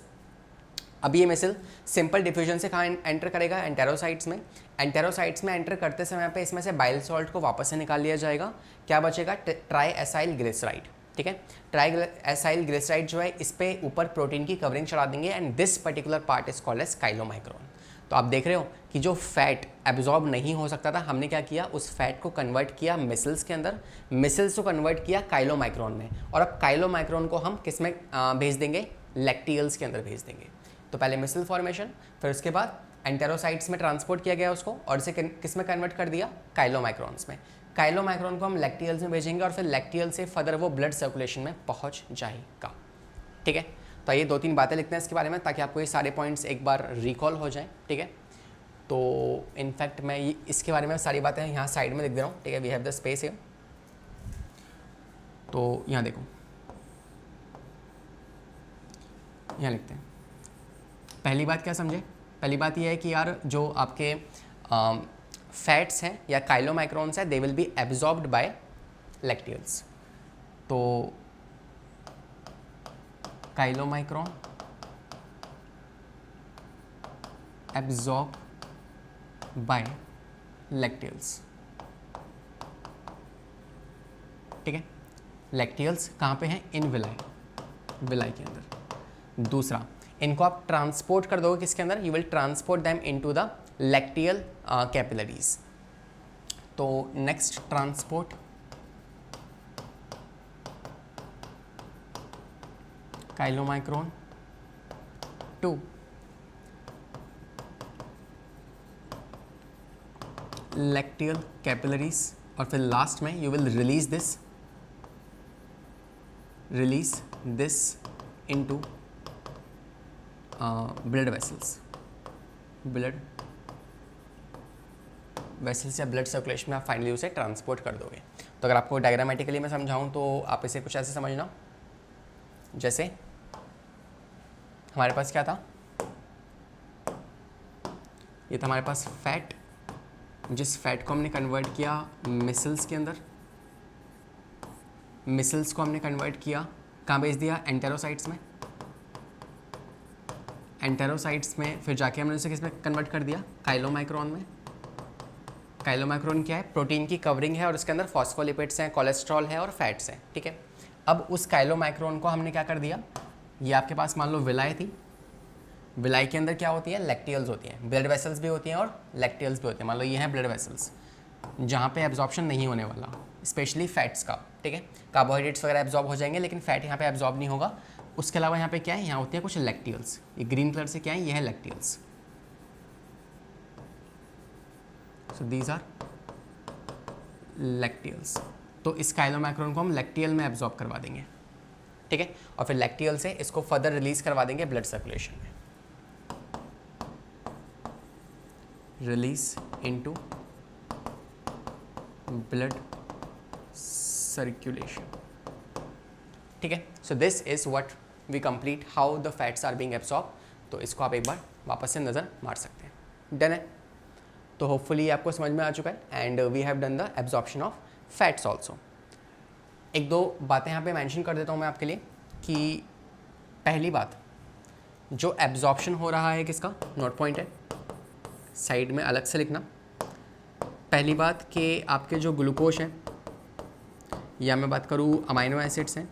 अब ये मिसल सिंपल डिफ्यूजन से कहाँ एंटर करेगा, एंटेरोसाइट्स में। एंटेरोसाइट्स में एंटर करते समय पे इसमें से बाइल सॉल्ट को वापस से निकाल लिया जाएगा, क्या बचेगा, ट्राइएसाइल ग्लिसराइड, ठीक है। ट्राइएसाइल ग्लिसराइड जो है इस पे ऊपर प्रोटीन की कवरिंग चढ़ा देंगे and this particular part is called as chylomicron. तो आप देख रहे हो कि जो फैट एब्जॉर्ब नहीं हो सकता था, हमने क्या किया, उस फैट को कन्वर्ट किया मिसल्स के अंदर, मिसल्स को कन्वर्ट किया काइलोमाइक्रोन में, और अब काइलोमाइक्रोन को हम किस में भेज देंगे, लैक्टियल्स के अंदर भेज देंगे। तो पहले मिसल फॉर्मेशन, फिर उसके बाद एंटेरोसाइट्स में ट्रांसपोर्ट किया गया उसको, और इसे किस में कन्वर्ट कर दिया, काइलोमाइक्रोन्स में। काइलोमाइक्रोन को हम लैक्टियल्स में भेजेंगे और फिर लैक्टियल से फर्दर वो ब्लड सर्कुलेशन में पहुँच जाएगा, ठीक है। तो ये 2-3 बातें लिखते हैं इसके बारे में ताकि आपको ये सारे पॉइंट्स एक बार रिकॉल हो जाएं, ठीक है। तो इनफैक्ट मैं इसके बारे में सारी बातें यहाँ साइड में लिख दे रहा हूँ, ठीक है, we have the space here. तो यहाँ देखो, यहाँ लिखते हैं। पहली बात क्या समझे, पहली बात ये है कि यार जो आपके फैट्स हैं या काइलोमाइक्रोन्स हैं, दे will B absorbed bye lacteals. तो काइलोमाइक्रोन एब्जॉर्ब बाय लैक्टियल्स। ठीक है, लैक्टियल्स कहाँ पे हैं? इन विलाई, विलाई के अंदर। दूसरा, इनको आप ट्रांसपोर्ट कर दोगे किसके अंदर? You will transport them into the lacteal capillaries. तो next, transport chylomicron to lacteal capillaries. और फिर लास्ट में you will release this into blood vessels, blood vessels या ब्लड सर्कुलेशन में आप फाइनली उसे ट्रांसपोर्ट कर दोगे। तो अगर आपको डायग्रामेटिकली मैं समझाऊं तो आप इसे कुछ ऐसे समझना, जैसे हमारे पास क्या था? ये था हमारे पास फैट, जिस फैट को हमने कन्वर्ट किया मिसल्स के अंदर, मिसल्स को हमने कन्वर्ट किया, कहाँ भेज दिया? एंटेरोसाइट्स में। एंटेरोसाइट्स में फिर जाके हमने उसे किस में कन्वर्ट कर दिया? काइलोमाइक्रोन में। काइलोमाइक्रोन क्या है? प्रोटीन की कवरिंग है और उसके अंदर फॉस्फोलिपिड्स हैं, कोलेस्ट्रॉल है और फैट्स हैं। ठीक है, अब उस काइलोमाइक्रोन को हमने क्या कर दिया? ये आपके पास मान लो विलाई थी, विलाई के अंदर क्या होती है? लैक्टियल्स होती हैं, ब्लड वेसल्स भी होती हैं और लैक्टियल्स भी होते हैं। मान लो ये हैं ब्लड वेसल्स, जहाँ पे एब्जॉर्प्शन नहीं होने वाला, स्पेशली फैट्स का। ठीक है, कार्बोहाइड्रेट्स वगैरह एब्जॉर्ब हो जाएंगे लेकिन फैट यहाँ पे एब्जॉर्ब नहीं होगा। उसके अलावा यहाँ पे क्या है? यहाँ होती है कुछ लैक्टियल्स। ये ग्रीन कलर से क्या है? ये है lacteals. So these are lacteals. तो इस काइलोमाइक्रोन को हम लैक्टियल में एब्जॉर्ब करवा देंगे। ठीक है, और फिर लैक्टियल से इसको फर्दर रिलीज करवा देंगे ब्लड सर्कुलेशन में, रिलीज इनटू ब्लड सर्कुलेशन। ठीक है, so this is what we complete how the fats are being absorb. तो इसको आप एक बार वापस से नज़र मार सकते हैं। डन है, तो होपफुली आपको समझ में आ चुका है and we have done the absorption of fats also. एक दो बातें यहाँ पे मेंशन कर देता हूँ मैं आपके लिए कि पहली बात, जो एब्जॉर्प्शन हो रहा है किसका? नोट पॉइंट है, साइड में अलग से लिखना। पहली बात कि आपके जो ग्लूकोज हैं या मैं बात करूँ अमाइनो एसिड्स हैं,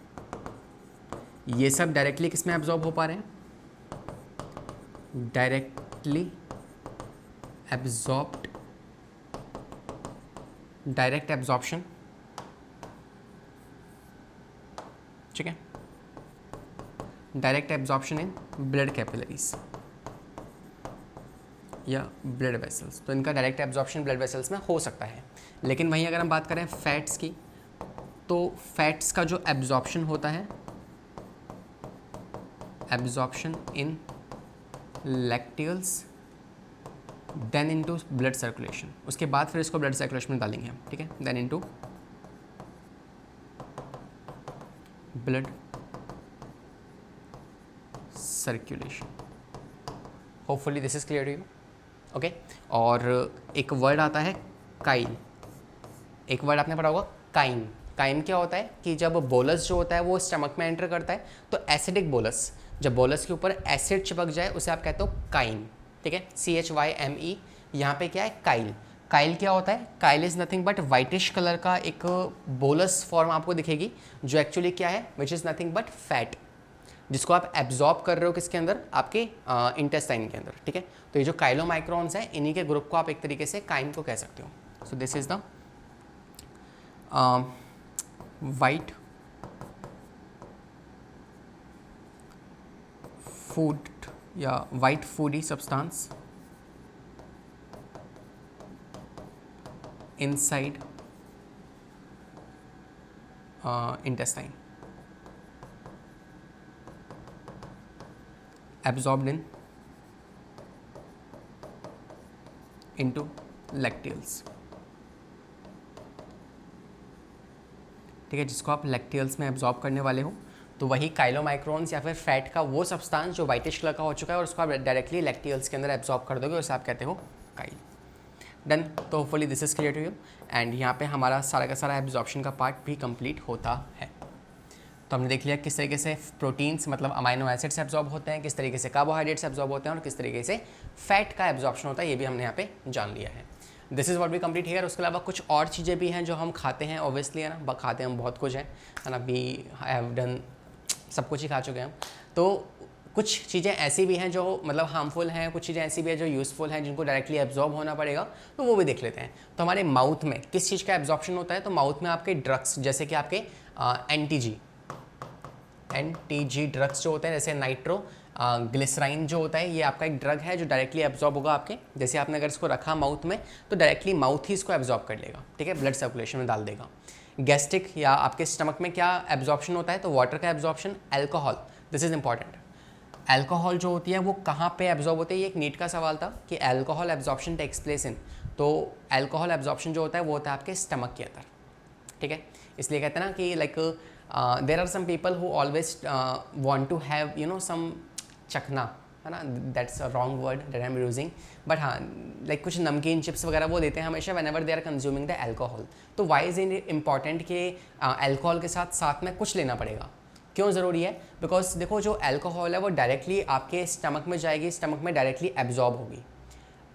ये सब डायरेक्टली किस में एब्जॉर्ब हो पा रहे हैं? Directly absorbed, direct absorption. ठीक है, direct absorption in blood capillaries या ब्लड वेसल्स। तो इनका डायरेक्ट एब्जॉर्प्शन ब्लड वेसल्स में हो सकता है। लेकिन वहीं अगर हम बात करें फैट्स की, तो फैट्स का जो एब्जॉर्प्शन होता है, absorption in lacteals then into blood circulation. उसके बाद फिर इसको ब्लड सर्कुलेशन में डालेंगे हम। ठीक है, then into blood circulation. Hopefully this is clear to you. Okay, और एक वर्ड आता है काइल। एक वर्ड आपने पढ़ा होगा काइन। काइन क्या होता है कि जब बोलस जो होता है वो स्टमक में एंटर करता है तो एसिडिक बोलस, जब बोलस के ऊपर एसिड चिपक जाए उसे आप कहते हो काइन। ठीक है, CHYME। यहाँ पे क्या है? काइल। काइल क्या होता है? Kyle is nothing but whitish colour का एक बोलस फॉर्म आपको दिखेगी, जो एक्चुअली क्या है? Which is nothing but fat, जिसको आप एब्जॉर्ब कर रहे हो किसके अंदर? आपके इंटेस्टाइन के अंदर। ठीक है, तो ये जो काइलोमाइक्रोन्स हैं, इन्हीं के ग्रुप को आप एक तरीके से काइन को कह सकते हो। So this is the white food या white foody substance inside intestine, absorbed into lacteals। ठीक है, जिसको आप लैक्टियल्स में एब्जॉर्ब करने वाले हो, तो वही काइलोमाइक्रोन्स या फिर फैट का वो सब्सटेंस जो वाइटिश कलर का हो चुका है और उसको आप डायरेक्टली लैक्टियल्स के अंदर एब्जॉर्ब कर दोगे, उसे आप कहते हो काइल। डन, तो hopefully this is clear to you and यहाँ पे हमारा सारा का सारा एब्जॉर्प्शन का पार्ट भी कंप्लीट होता है। तो हमने देख लिया किस तरीके से प्रोटीन्स मतलब अमाइनो एसिड्स एब्जॉर्ब होते हैं, किस तरीके से कार्बोहाइड्रेट्स एब्जॉर्ब होते हैं और किस तरीके से फैट का एब्जॉर्प्शन होता है, ये भी हमने यहाँ पे जान लिया है। This is what we complete here. उसके अलावा कुछ और चीज़ें भी हैं जो हम खाते हैं, ऑब्वियसली है ना, खाते हैं हम बहुत कुछ है ना, वी हैव डन सब कुछ ही खा चुके हैं हम। तो कुछ चीज़ें ऐसी भी हैं जो मतलब हार्मफुल हैं, कुछ चीज़ें ऐसी भी हैं जो यूज़फुल हैं, जिनको डायरेक्टली एब्जॉर्ब होना पड़ेगा, तो वो भी देख लेते हैं। तो हमारे माउथ में किस चीज़ का एब्जॉर्प्शन होता है, तो माउथ में आपके ड्रग्स जैसे कि आपके एनटीजी ड्रग्स जो होते हैं, जैसे नाइट्रो ग्लिसराइन जो होता है, ये आपका एक ड्रग है जो डायरेक्टली एब्जॉर्ब होगा आपके, जैसे आपने अगर इसको रखा माउथ में तो डायरेक्टली माउथ ही इसको एब्जॉर्ब कर लेगा, ठीक है, ब्लड सर्कुलेशन में डाल देगा। गैस्ट्रिक या आपके स्टमक में क्या एब्जॉर्प्शन होता है, तो वाटर का absorption, alcohol, this is important. Alcohol जो होती है वो कहाँ पे एब्जॉर्ब होती है, ये एक नीट का सवाल था कि alcohol absorption takes place in, तो अल्कोहल एब्जॉर्प्शन जो होता है वो होता है आपके स्टमक के अंदर, ठीक है। इसलिए कहते हैं ना कि like there are some people who always want to have you know some चखना, है ना, that's a wrong word that I am using, but हाँ लाइक कुछ नमकीन चिप्स वगैरह वो देते हैं हमेशा whenever they are consuming the alcohol. तो वाई इज इट इम्पॉर्टेंट कि अल्कोहल के साथ में कुछ लेना पड़ेगा, क्यों ज़रूरी है, बिकॉज देखो जो अल्कोहल है वो डायरेक्टली आपके स्टमक में जाएगी, स्टमक में डायरेक्टली एब्जॉर्ब होगी।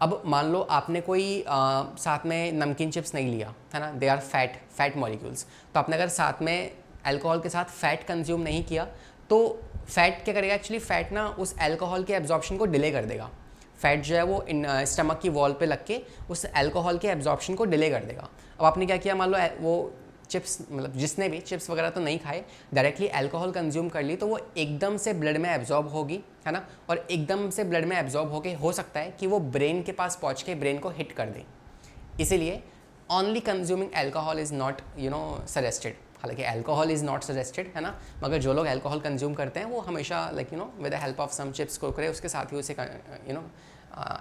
अब मान लो आपने कोई साथ में नमकीन चिप्स नहीं लिया, है ना, दे आर फैट मॉलिक्यूल्स, तो आपने अगर साथ में अल्कोहल के साथ फैट कंज्यूम नहीं किया तो फैट क्या करेगा, एक्चुअली फैट ना उस अल्कोहल के एब्जॉर्प्शन को डिले कर देगा। फैट जो है वो स्टमक की वॉल पे लग के उस अल्कोहल के एब्जॉर्प्शन को डिले कर देगा। अब आपने क्या किया, मान लो वो चिप्स मतलब जिसने भी चिप्स वगैरह तो नहीं खाए, डायरेक्टली अल्कोहल कंज्यूम कर ली, तो वो एकदम से ब्लड में एब्जॉर्ब होगी, है ना, और एकदम से ब्लड में एब्जॉर्ब होके हो सकता है कि वो ब्रेन के पास पहुंच के ब्रेन को हिट कर दे। इसीलिए only consuming alcohol is not you know suggested. हालांकि अल्कोहल इज़ नॉट सजेस्टेड, है ना, मगर जो लोग अल्कोहल कंज्यूम करते हैं वो हमेशा like you know with the help of some chips Kurkure उसके साथ ही उसे यू नो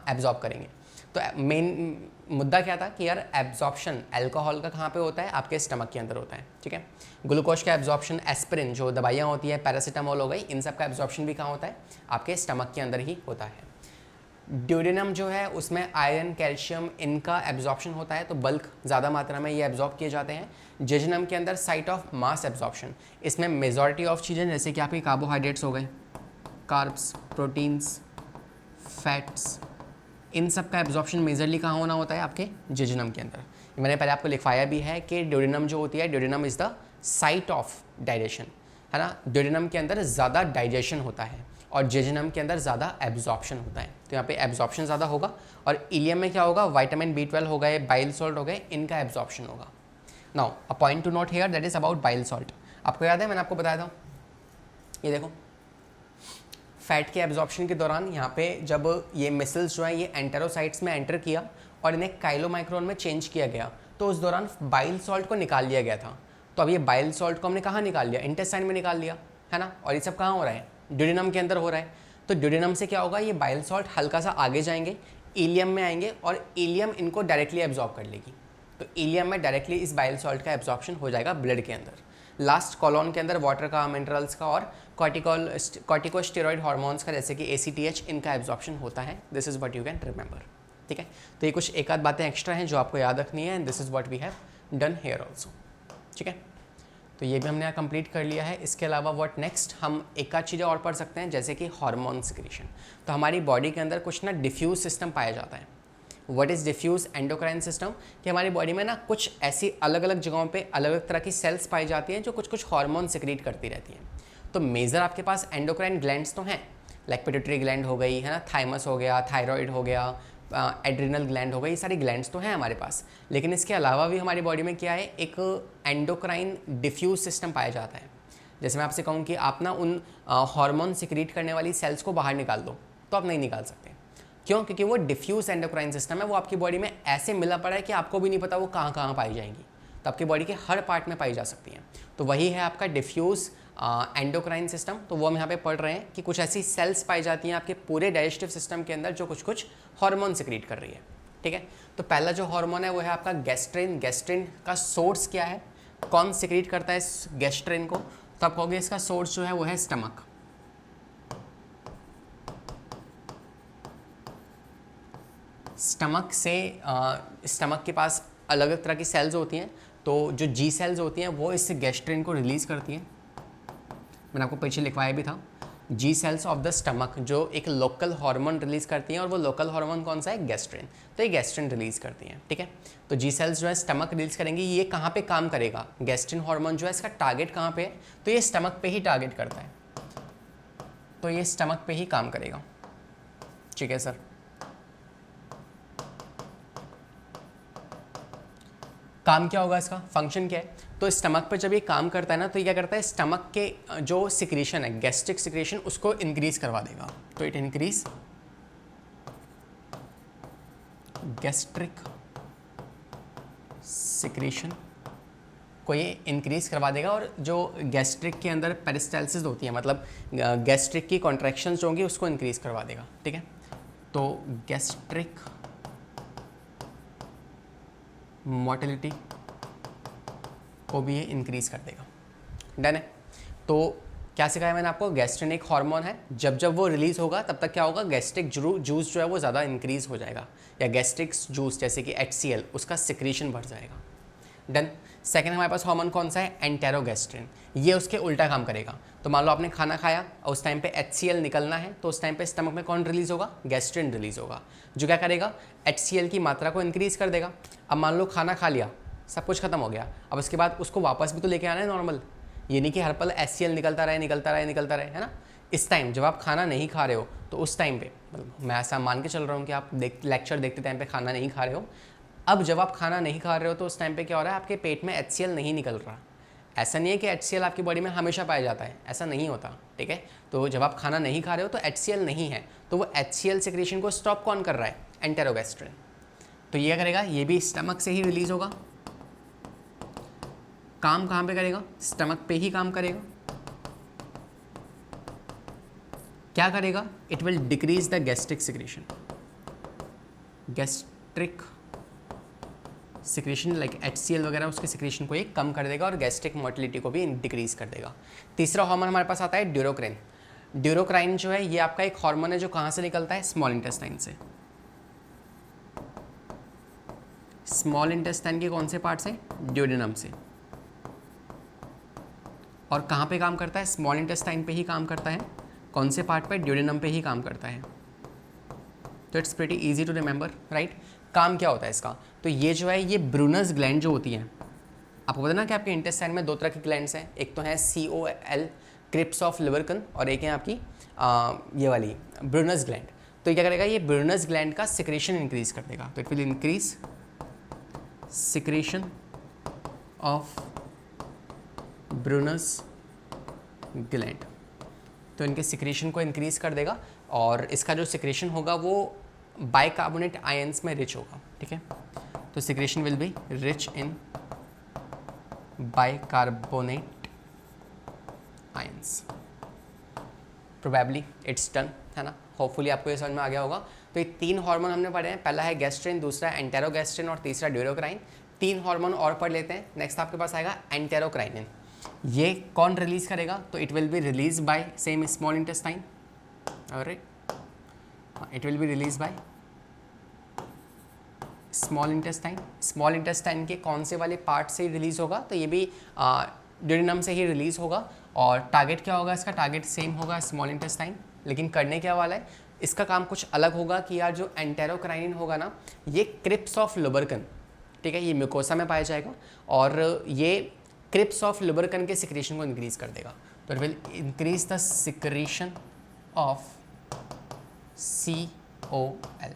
एब्जॉर्ब करेंगे। तो मेन मुद्दा क्या था कि यार एब्जॉर्प्शन अल्कोहल का कहाँ पे होता है, आपके स्टमक के अंदर होता है, ठीक है। ग्लूकोज का एब्जॉर्प्शन, एस्पिरिन जो दवाइयाँ होती है, पैरासीटामोल हो गई, इन सब का एब्जॉर्प्शन भी कहाँ होता है, आपके स्टमक के अंदर ही होता है। ड्यूडेनम जो है उसमें आयरन, कैल्शियम, इनका एब्जॉर्प्शन होता है, तो बल्क ज़्यादा मात्रा में ये एब्जॉर्ब किए जाते हैं। जेजुनम के अंदर साइट ऑफ मास एब्जॉर्प्शन, इसमें मेजॉरिटी ऑफ चीज़ें जैसे कि आपके कार्बोहाइड्रेट्स हो गए, कार्ब्स, प्रोटीन्स, फैट्स, इन सब का एब्जॉर्प्शन मेजरली कहाँ होना होता है, आपके जेजुनम के अंदर। मैंने पहले आपको लिखवाया भी है कि ड्यूडेनम जो होती है, duodenum is the site of digestion, है ना, ड्यूडेनम के अंदर ज़्यादा डाइजेशन होता है और जेजुनम के अंदर ज़्यादा एब्जॉर्प्शन होता है। तो यहाँ पे एब्जॉर्प्शन ज़्यादा होगा और इलियम में क्या होगा, विटामिन B12 हो गए, बाइल सॉल्ट हो गए, इनका एब्जॉर्प्शन होगा। Now a point two note here that is about bile salt. आपको याद है मैंने आपको बताया था, ये देखो फैट के एब्जॉर्प्शन के दौरान यहाँ पे जब ये मिसल्स जो है ये एंटेरोसाइट्स में एंटर किया और इन्हें काइलोमाइक्रोन में चेंज किया गया, तो उस दौरान बाइल सॉल्ट को निकाल लिया गया था। तो अब ये बाइल सॉल्ट को हमने कहाँ निकाल लिया, इंटेस्टाइन में निकाल लिया, है ना, और ये सब कहाँ हो रहा है, ड्यूडेनम के अंदर हो रहा है। तो ड्यूडेनम से क्या होगा, ये बाइल सॉल्ट हल्का सा आगे जाएंगे, इलियम में आएंगे और इलियम इनको डायरेक्टली एब्जॉर्ब कर लेगी। तो इलियम में डायरेक्टली इस बाइल सॉल्ट का एब्जॉर्प्शन हो जाएगा ब्लड के अंदर। लास्ट कॉलोन के अंदर वाटर का, मिनरल्स का और कॉर्टिकोस्टेरॉइड हार्मोन्स का जैसे कि ACTH, इनका एब्जॉर्प्शन होता है। This is what you can remember, ठीक है। तो ये कुछ एक आध बातें एक्स्ट्रा हैं जो आपको याद रखनी है, and this is what we have done here also, ठीक है। तो ये भी हमने यहाँ कंप्लीट कर लिया है। इसके अलावा व्हाट नेक्स्ट, हम एक आध चीज़ें और पढ़ सकते हैं जैसे कि हार्मोन सिक्रीशन। तो हमारी बॉडी के अंदर कुछ ना डिफ्यूज सिस्टम पाया जाता है। What is diffuse endocrine system, कि हमारी बॉडी में ना कुछ ऐसी अलग अलग जगहों पे अलग अलग तरह की सेल्स पाई जाती हैं जो कुछ कुछ हार्मोन सिक्रीट करती रहती हैं। तो मेजर आपके पास एंडोक्राइन ग्लैंड्स तो हैं, लाइक पिट्यूटरी ग्लैंड हो गई, है ना, थाइमस हो गया, थायराइड हो गया, एड्रिनल ग्लैंड हो गई, ये सारी ग्लैंड्स तो हैं हमारे पास। लेकिन इसके अलावा भी हमारी बॉडी में क्या है, एक एंडोक्राइन डिफ्यूज सिस्टम पाया जाता है। जैसे मैं आपसे कहूँ कि आप ना उन हार्मोन सिक्रीट करने वाली सेल्स को बाहर निकाल दो, तो आप नहीं निकाल सकते। क्यों? क्योंकि वो डिफ्यूज एंडोक्राइन सिस्टम है, वो आपकी बॉडी में ऐसे मिला पड़ा है कि आपको भी नहीं पता वो कहाँ कहाँ पाई जाएंगी, तो आपकी बॉडी के हर पार्ट में पाई जा सकती हैं। तो वही है आपका डिफ्यूज एंडोक्राइन सिस्टम। तो वो हम यहाँ पे पढ़ रहे हैं कि कुछ ऐसी सेल्स पाई जाती हैं आपके पूरे डाइजेस्टिव सिस्टम के अंदर जो कुछ कुछ हार्मोन सिक्रीट कर रही है, ठीक है। तो पहला जो हार्मोन है वो है आपका गैस्ट्रिन। गैस्ट्रिन का सोर्स क्या है, कौन सिक्रीट करता है इस गैस्ट्रिन को, तो आप कहोगे इसका सोर्स जो है वो है स्टमक। स्टमक से स्टमक के पास अलग अलग तरह की सेल्स होती हैं, तो जो जी सेल्स होती हैं वो इस गैस्ट्रिन को रिलीज़ करती हैं, मैंने आपको पीछे लिखवाया भी था। जी सेल्स ऑफ द स्टमक जो एक लोकल हार्मोन रिलीज करती हैं, और वो लोकल हार्मोन कौन सा है? गैस्ट्रिन। तो ये गैस्ट्रिन रिलीज करती हैं, ठीक है। तो जी सेल्स जो है स्टमक रिलीज करेंगी। ये कहाँ पे काम करेगा? गैस्ट्रिन हार्मोन जो है इसका टारगेट कहाँ पे है? तो ये स्टमक पे ही टारगेट करता है, तो ये स्टमक पे ही काम करेगा, ठीक है सर। काम क्या होगा इसका? फंक्शन क्या है? तो स्टमक पर जब ये काम करता है ना, तो ये क्या करता है? स्टमक के जो सिक्रीशन है, गैस्ट्रिक सिक्रीशन, उसको इंक्रीज करवा देगा। तो इट इंक्रीज गैस्ट्रिक सिक्रीशन को ये इंक्रीज करवा देगा, और जो गैस्ट्रिक के अंदर पेरिस्टाल्सिस होती है, मतलब गैस्ट्रिक की कॉन्ट्रैक्शंस जो होंगी उसको इंक्रीज करवा देगा, ठीक है। तो गैस्ट्रिक मोटिलिटी को भी ये इंक्रीज कर देगा। डन है। तो क्या सिखाया मैंने आपको? गैस्ट्रिन एक हार्मोन है, जब जब वो रिलीज होगा तब तक क्या होगा? गैस्ट्रिक जूस जो है वो ज़्यादा इंक्रीज हो जाएगा, या गैस्ट्रिक जूस जैसे कि HCl उसका सिक्रीशन बढ़ जाएगा। डन। सेकेंड हमारे पास हार्मोन कौन सा है? एंटेरोगैस्ट्रिन। ये उसके उल्टा काम करेगा। तो मान लो आपने खाना खाया और उस टाइम पे HCl निकलना है, तो उस टाइम पे स्टमक में कौन रिलीज होगा? गैस्ट्रिन रिलीज होगा, जो क्या करेगा? HCl की मात्रा को इंक्रीज कर देगा। अब मान लो खाना खा लिया, सब कुछ खत्म हो गया, अब उसके बाद उसको वापस भी तो लेके आना है नॉर्मल। ये नहीं कि हर पल HCl निकलता रहे, है ना। इस टाइम जब आप खाना नहीं खा रहे हो, तो उस टाइम पे, मतलब मैं ऐसा मान के चल रहा हूँ कि आप लेक्चर देखते टाइम पे खाना नहीं खा रहे हो। अब जब आप खाना नहीं खा रहे हो, तो उस टाइम पे क्या हो रहा है? आपके पेट में HCl नहीं निकल रहा। ऐसा नहीं है कि HCl आपकी बॉडी में हमेशा पाया जाता है, ऐसा नहीं होता, ठीक है। तो जब आप खाना नहीं खा रहे हो तो HCl नहीं है, तो वो HCl सिक्रीशन को स्टॉप कौन कर रहा है? एंटेरोगैस्ट्रिन। तो ये करेगा, ये भी स्टमक से ही रिलीज होगा। काम कहाँ पे करेगा? स्टमक पे ही काम करेगा। क्या करेगा? It will decrease the gastric secretion. Gastric secretion like HCl वगैरह, उसके सिक्रीशन को ये कम कर देगा और गैस्ट्रिक मोटिलिटी को भी डिक्रीज कर देगा। तीसरा हार्मोन हमारे पास आता है ड्यूरोक्राइन। ड्यूरोक्राइन जो है ये आपका एक हार्मोन है जो कहाँ से निकलता है? स्मॉल इंटेस्टाइन से। स्मॉल इंटेस्टाइन के कौन से पार्ट से? ड्यूडेनम से। और कहाँ पे काम करता है? स्मॉल इंटेस्टाइन पे ही काम करता है। कौन से पार्ट पे? ड्यूडेनम पे ही काम करता है। तो it's pretty easy to remember, right. काम क्या होता है इसका? तो ये जो है, ये ब्रूनस ग्लैंड जो होती हैं, आपको पता ना कि आपके इंटेस्टाइन में दो तरह की ग्लैंड्स हैं। एक तो है COL क्रिप्स ऑफ लिबरकन, और एक है आपकी ये वाली ब्रूनस ग्लैंड। तो ये क्या करेगा? ये ब्रूनस ग्लैंड का सिक्रेशन इंक्रीज कर देगा। तो it will increase secretion of Brunner's gland. तो इनके सिक्रेशन को इंक्रीज कर देगा, और इसका जो सिक्रेशन होगा वो बाइकार्बोनेट आयंस में रिच होगा, ठीक है। तो secretion will be rich in bicarbonate ions. Probably it's done, है ना। होपफुली आपको ये समझ में आ गया होगा। तो ये तीन हार्मोन हमने पढ़े हैं, पहला है गैस्ट्रिन, दूसरा एंटेरोगैस्ट्रिन, और तीसरा ड्यूरोक्राइन। तीन हार्मोन और पढ़ लेते हैं। नेक्स्ट आपके पास आएगा एंटेरोक्राइनिन। ये कौन रिलीज करेगा? तो it will be release by same small intestine, alright. It will be release by small intestine. Small intestine के कौन से वाले पार्ट से रिलीज होगा? तो ये भी ड्यूडेनम से ही रिलीज होगा। और टारगेट क्या होगा इसका? टारगेट सेम होगा, स्मॉल इंटेस्टाइन। लेकिन करने क्या वाला है? इसका काम कुछ अलग होगा कि यार जो एंटेरोक्राइनिन होगा ना, ये क्रिप्स ऑफ लुबरकन, ठीक है, ये म्यूकोसा में पाया जाएगा, और ये क्रिप्स ऑफ लुबरकन के सिक्रेशन को इंक्रीज कर देगा। तो it will increase the secretion of COL।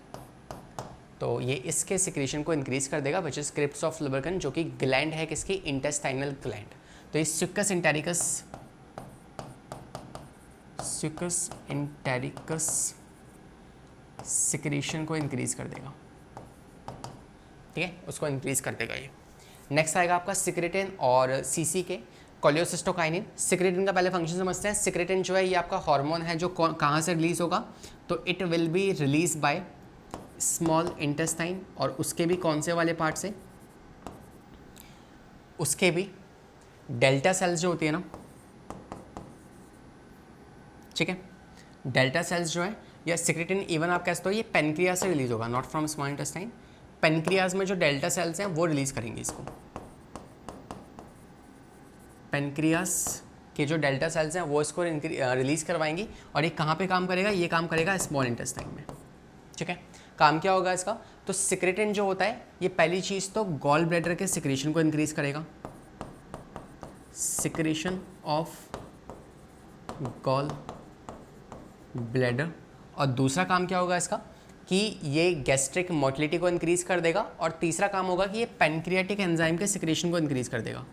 तो ये इसके सिक्रेशन को इंक्रीज कर देगा, विच इज क्रिप्स ऑफ लुबरकन, जो कि ग्लैंड है किसकी? Intestinal gland. तो इस स्यूकस इंटेरिकस सिक्रेशन को इंक्रीज कर देगा, ठीक है, उसको इंक्रीज कर देगा ये। नेक्स्ट आएगा आपका सिक्रेटिन और CCK, कोलियोसिस्टोकाइनिन। सिक्रेटिन का पहले फंक्शन समझते हैं। सिक्रेटिन जो है ये आपका हार्मोन है जो कहाँ से रिलीज होगा? तो it will be release by small intestine, और उसके भी कौन से वाले पार्ट से? उसके भी डेल्टा सेल्स जो होती है ना, ठीक है, डेल्टा सेल्स जो है, या सिक्रेटिन इवन आप कह सकते हो ये पेनक्रियाज से रिलीज होगा, not from small intestine. Pancreas में जो डेल्टा सेल्स हैं वो रिलीज करेंगे इसको। पेनक्रियाज के जो डेल्टा सेल्स हैं वो इसको रिलीज़ करवाएंगी, और ये कहाँ पे काम करेगा, ये काम करेगा स्मॉल इंटेस्टाइन में। ठीक है, काम क्या होगा इसका, तो सिक्रेटिन जो होता है ये पहली चीज़ तो गॉल ब्लैडर के सिक्रेशन को इंक्रीज करेगा, सिक्रेशन ऑफ गॉल ब्लैडर, और दूसरा काम क्या होगा इसका कि ये गैस्ट्रिक मोटिलिटी को इंक्रीज कर देगा, और तीसरा काम होगा कि ये पैनक्रियाटिक एंजाइम के सिक्रेशन को इंक्रीज कर देगा,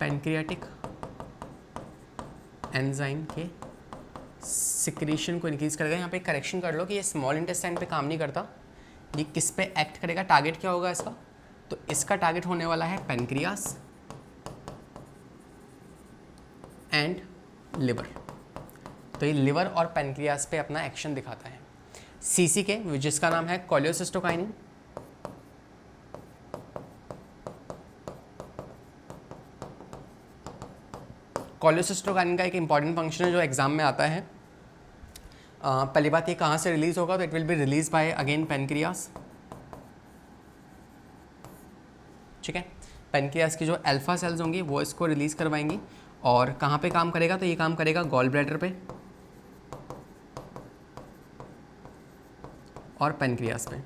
पैनक्रियाटिक एंजाइम के सिक्रेशन को इंक्रीज करेगा। यहाँ पे करेक्शन कर लो कि ये स्मॉल इंटेस्टाइन पे काम नहीं करता, ये किस पे एक्ट करेगा, टारगेट क्या होगा इसका, तो इसका टारगेट होने वाला है पैनक्रियास एंड लिवर। तो ये लिवर और पैनक्रियास पे अपना एक्शन दिखाता है। सीसी के जिसका नाम है कोलियोसिस्टोकाइनिन, कोलियोसिस्टोकाइनिन का एक इंपॉर्टेंट फंक्शन है जो एग्जाम में आता है। पहली बात ये कहाँ से रिलीज होगा, तो it will be release by again pancreas. ठीक है, पैनक्रियास की जो अल्फा सेल्स होंगी वो इसको रिलीज करवाएंगी, और कहाँ पे काम करेगा, तो ये काम करेगा गॉल ब्लैडर पे और पैनक्रियास पे,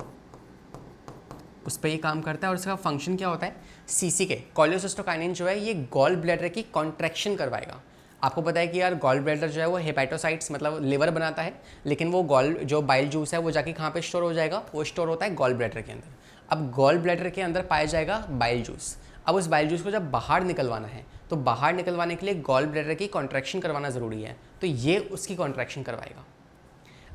उस पर ये काम करता है। और इसका फंक्शन क्या होता है, सीसी के कोलियोसिस्टोकाइनिन जो है ये गॉल ब्लैडर की कॉन्ट्रैक्शन करवाएगा। आपको पता है कि यार गॉल ब्लैडर जो है वो हेपेटोसाइट्स मतलब लिवर बनाता है, लेकिन वो जो बाइल जूस है वो जाके कहाँ पे स्टोर हो जाएगा, वो स्टोर होता है गॉल ब्लैडर के अंदर। अब गॉल ब्लैडर के अंदर पाया जाएगा बाइल जूस। अब उस बाइल जूस को जब बाहर निकलवाना है, तो बाहर निकलवाने के लिए गॉल ब्लैडर की कॉन्ट्रैक्शन करवाना ज़रूरी है, तो ये उसकी कॉन्ट्रैक्शन करवाएगा।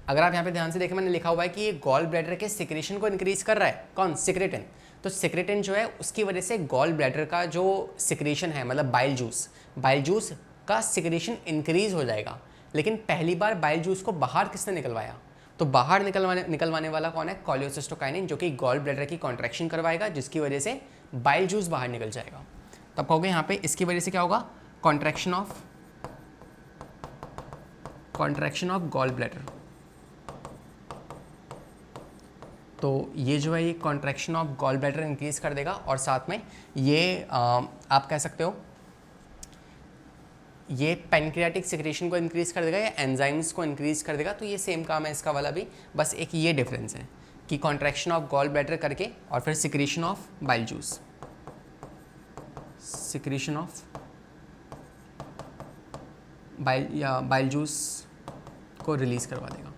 अगर आप यहाँ पे ध्यान से देखें, मैंने लिखा हुआ है कि ये गॉल ब्लैडर के सिक्रेशन को इंक्रीज कर रहा है, कौन, सिक्रेटिन। तो सिक्रेटिन जो है उसकी वजह से गॉल ब्लैडर का जो सिक्रेशन है मतलब बाइल जूस का सिक्रेशन इंक्रीज हो जाएगा। लेकिन पहली बार बाइल जूस को बाहर किसने निकलवाया, तो बाहर निकलवाने वाला कौन है, कोलियोसिस्टोकाइनिन, जो कि गॉल ब्लैडर की कॉन्ट्रैक्शन करवाएगा, जिसकी वजह से बाइल जूस बाहर निकल जाएगा। तो आप कहोगे यहाँ पे इसकी वजह से क्या होगा, कॉन्ट्रैक्शन ऑफ गॉल ब्लैडर। तो ये जो है ये contraction of gall bladder increase कर देगा, और साथ में ये आप कह सकते हो ये पैनक्रियाटिक सिक्रेशन को इंक्रीज कर देगा या एंजाइम्स को इंक्रीज कर देगा। तो ये सेम काम है इसका वाला भी, बस एक ये डिफरेंस है कि कॉन्ट्रैक्शन ऑफ गॉल ब्लैडर करके और फिर secretion of bile juice, secretion of bile juice को रिलीज करवा देगा।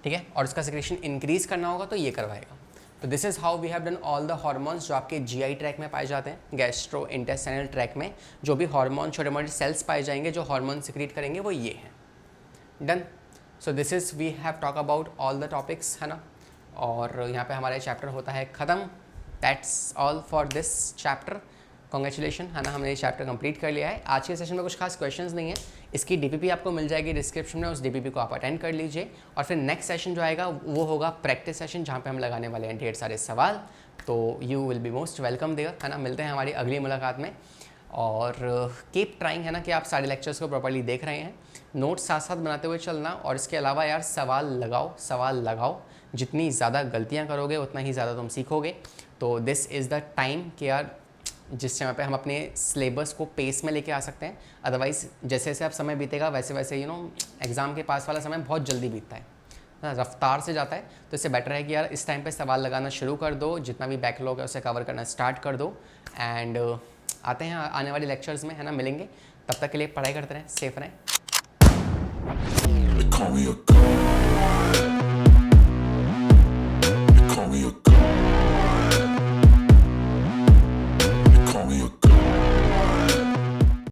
ठीक है, और उसका सिक्रेशन इंक्रीज करना होगा तो ये करवाएगा। तो this is how we have done all the hormones जो आपके जीआई ट्रैक में पाए जाते हैं, गैस्ट्रो इंटेस्टाइनल ट्रैक में जो भी हार्मोन छोटे मोटे सेल्स पाए जाएंगे जो हार्मोन सिक्रीट करेंगे वो ये हैं। Done. So this is we have talk about all the topics, है ना, और यहाँ पे हमारा चैप्टर होता है ख़त्म। That's all for this chapter. Congratulation, है ना, हमने ये चैप्टर कंप्लीट कर लिया है। आज के सेशन में कुछ खास क्वेश्चंस नहीं है, इसकी डीपीपी आपको मिल जाएगी डिस्क्रिप्शन में, उस डीपीपी को आप अटेंड कर लीजिए। और फिर नेक्स्ट सेशन जो आएगा वो होगा प्रैक्टिस सेशन, जहाँ पे हम लगाने वाले हैं ढेर सारे सवाल। तो you will be most welcome there, है ना। मिलते हैं हमारी अगली मुलाकात में, और कीप ट्राइंग, है ना, कि आप सारे लेक्चर्स को प्रॉपर्ली देख रहे हैं, नोट्स साथ साथ बनाते हुए चलना, और इसके अलावा यार सवाल लगाओ। जितनी ज़्यादा गलतियाँ करोगे उतना ही ज़्यादा तुम सीखोगे। तो दिस इज़ द टाइम कि यार जिस समय पे हम अपने सिलेबस को पेस में लेके आ सकते हैं। अदरवाइज़ जैसे जैसे आप समय बीतेगा वैसे वैसे एग्ज़ाम के पास वाला समय बहुत जल्दी बीतता है ना, रफ्तार से जाता है। तो इससे बेटर है कि यार इस टाइम पे सवाल लगाना शुरू कर दो, जितना भी बैकलॉग है उसे कवर करना स्टार्ट कर दो। एंड आते हैं आने वाले लेक्चर्स में, है ना, मिलेंगे। तब तक के लिए पढ़ाई करते रहें, सेफ रहें।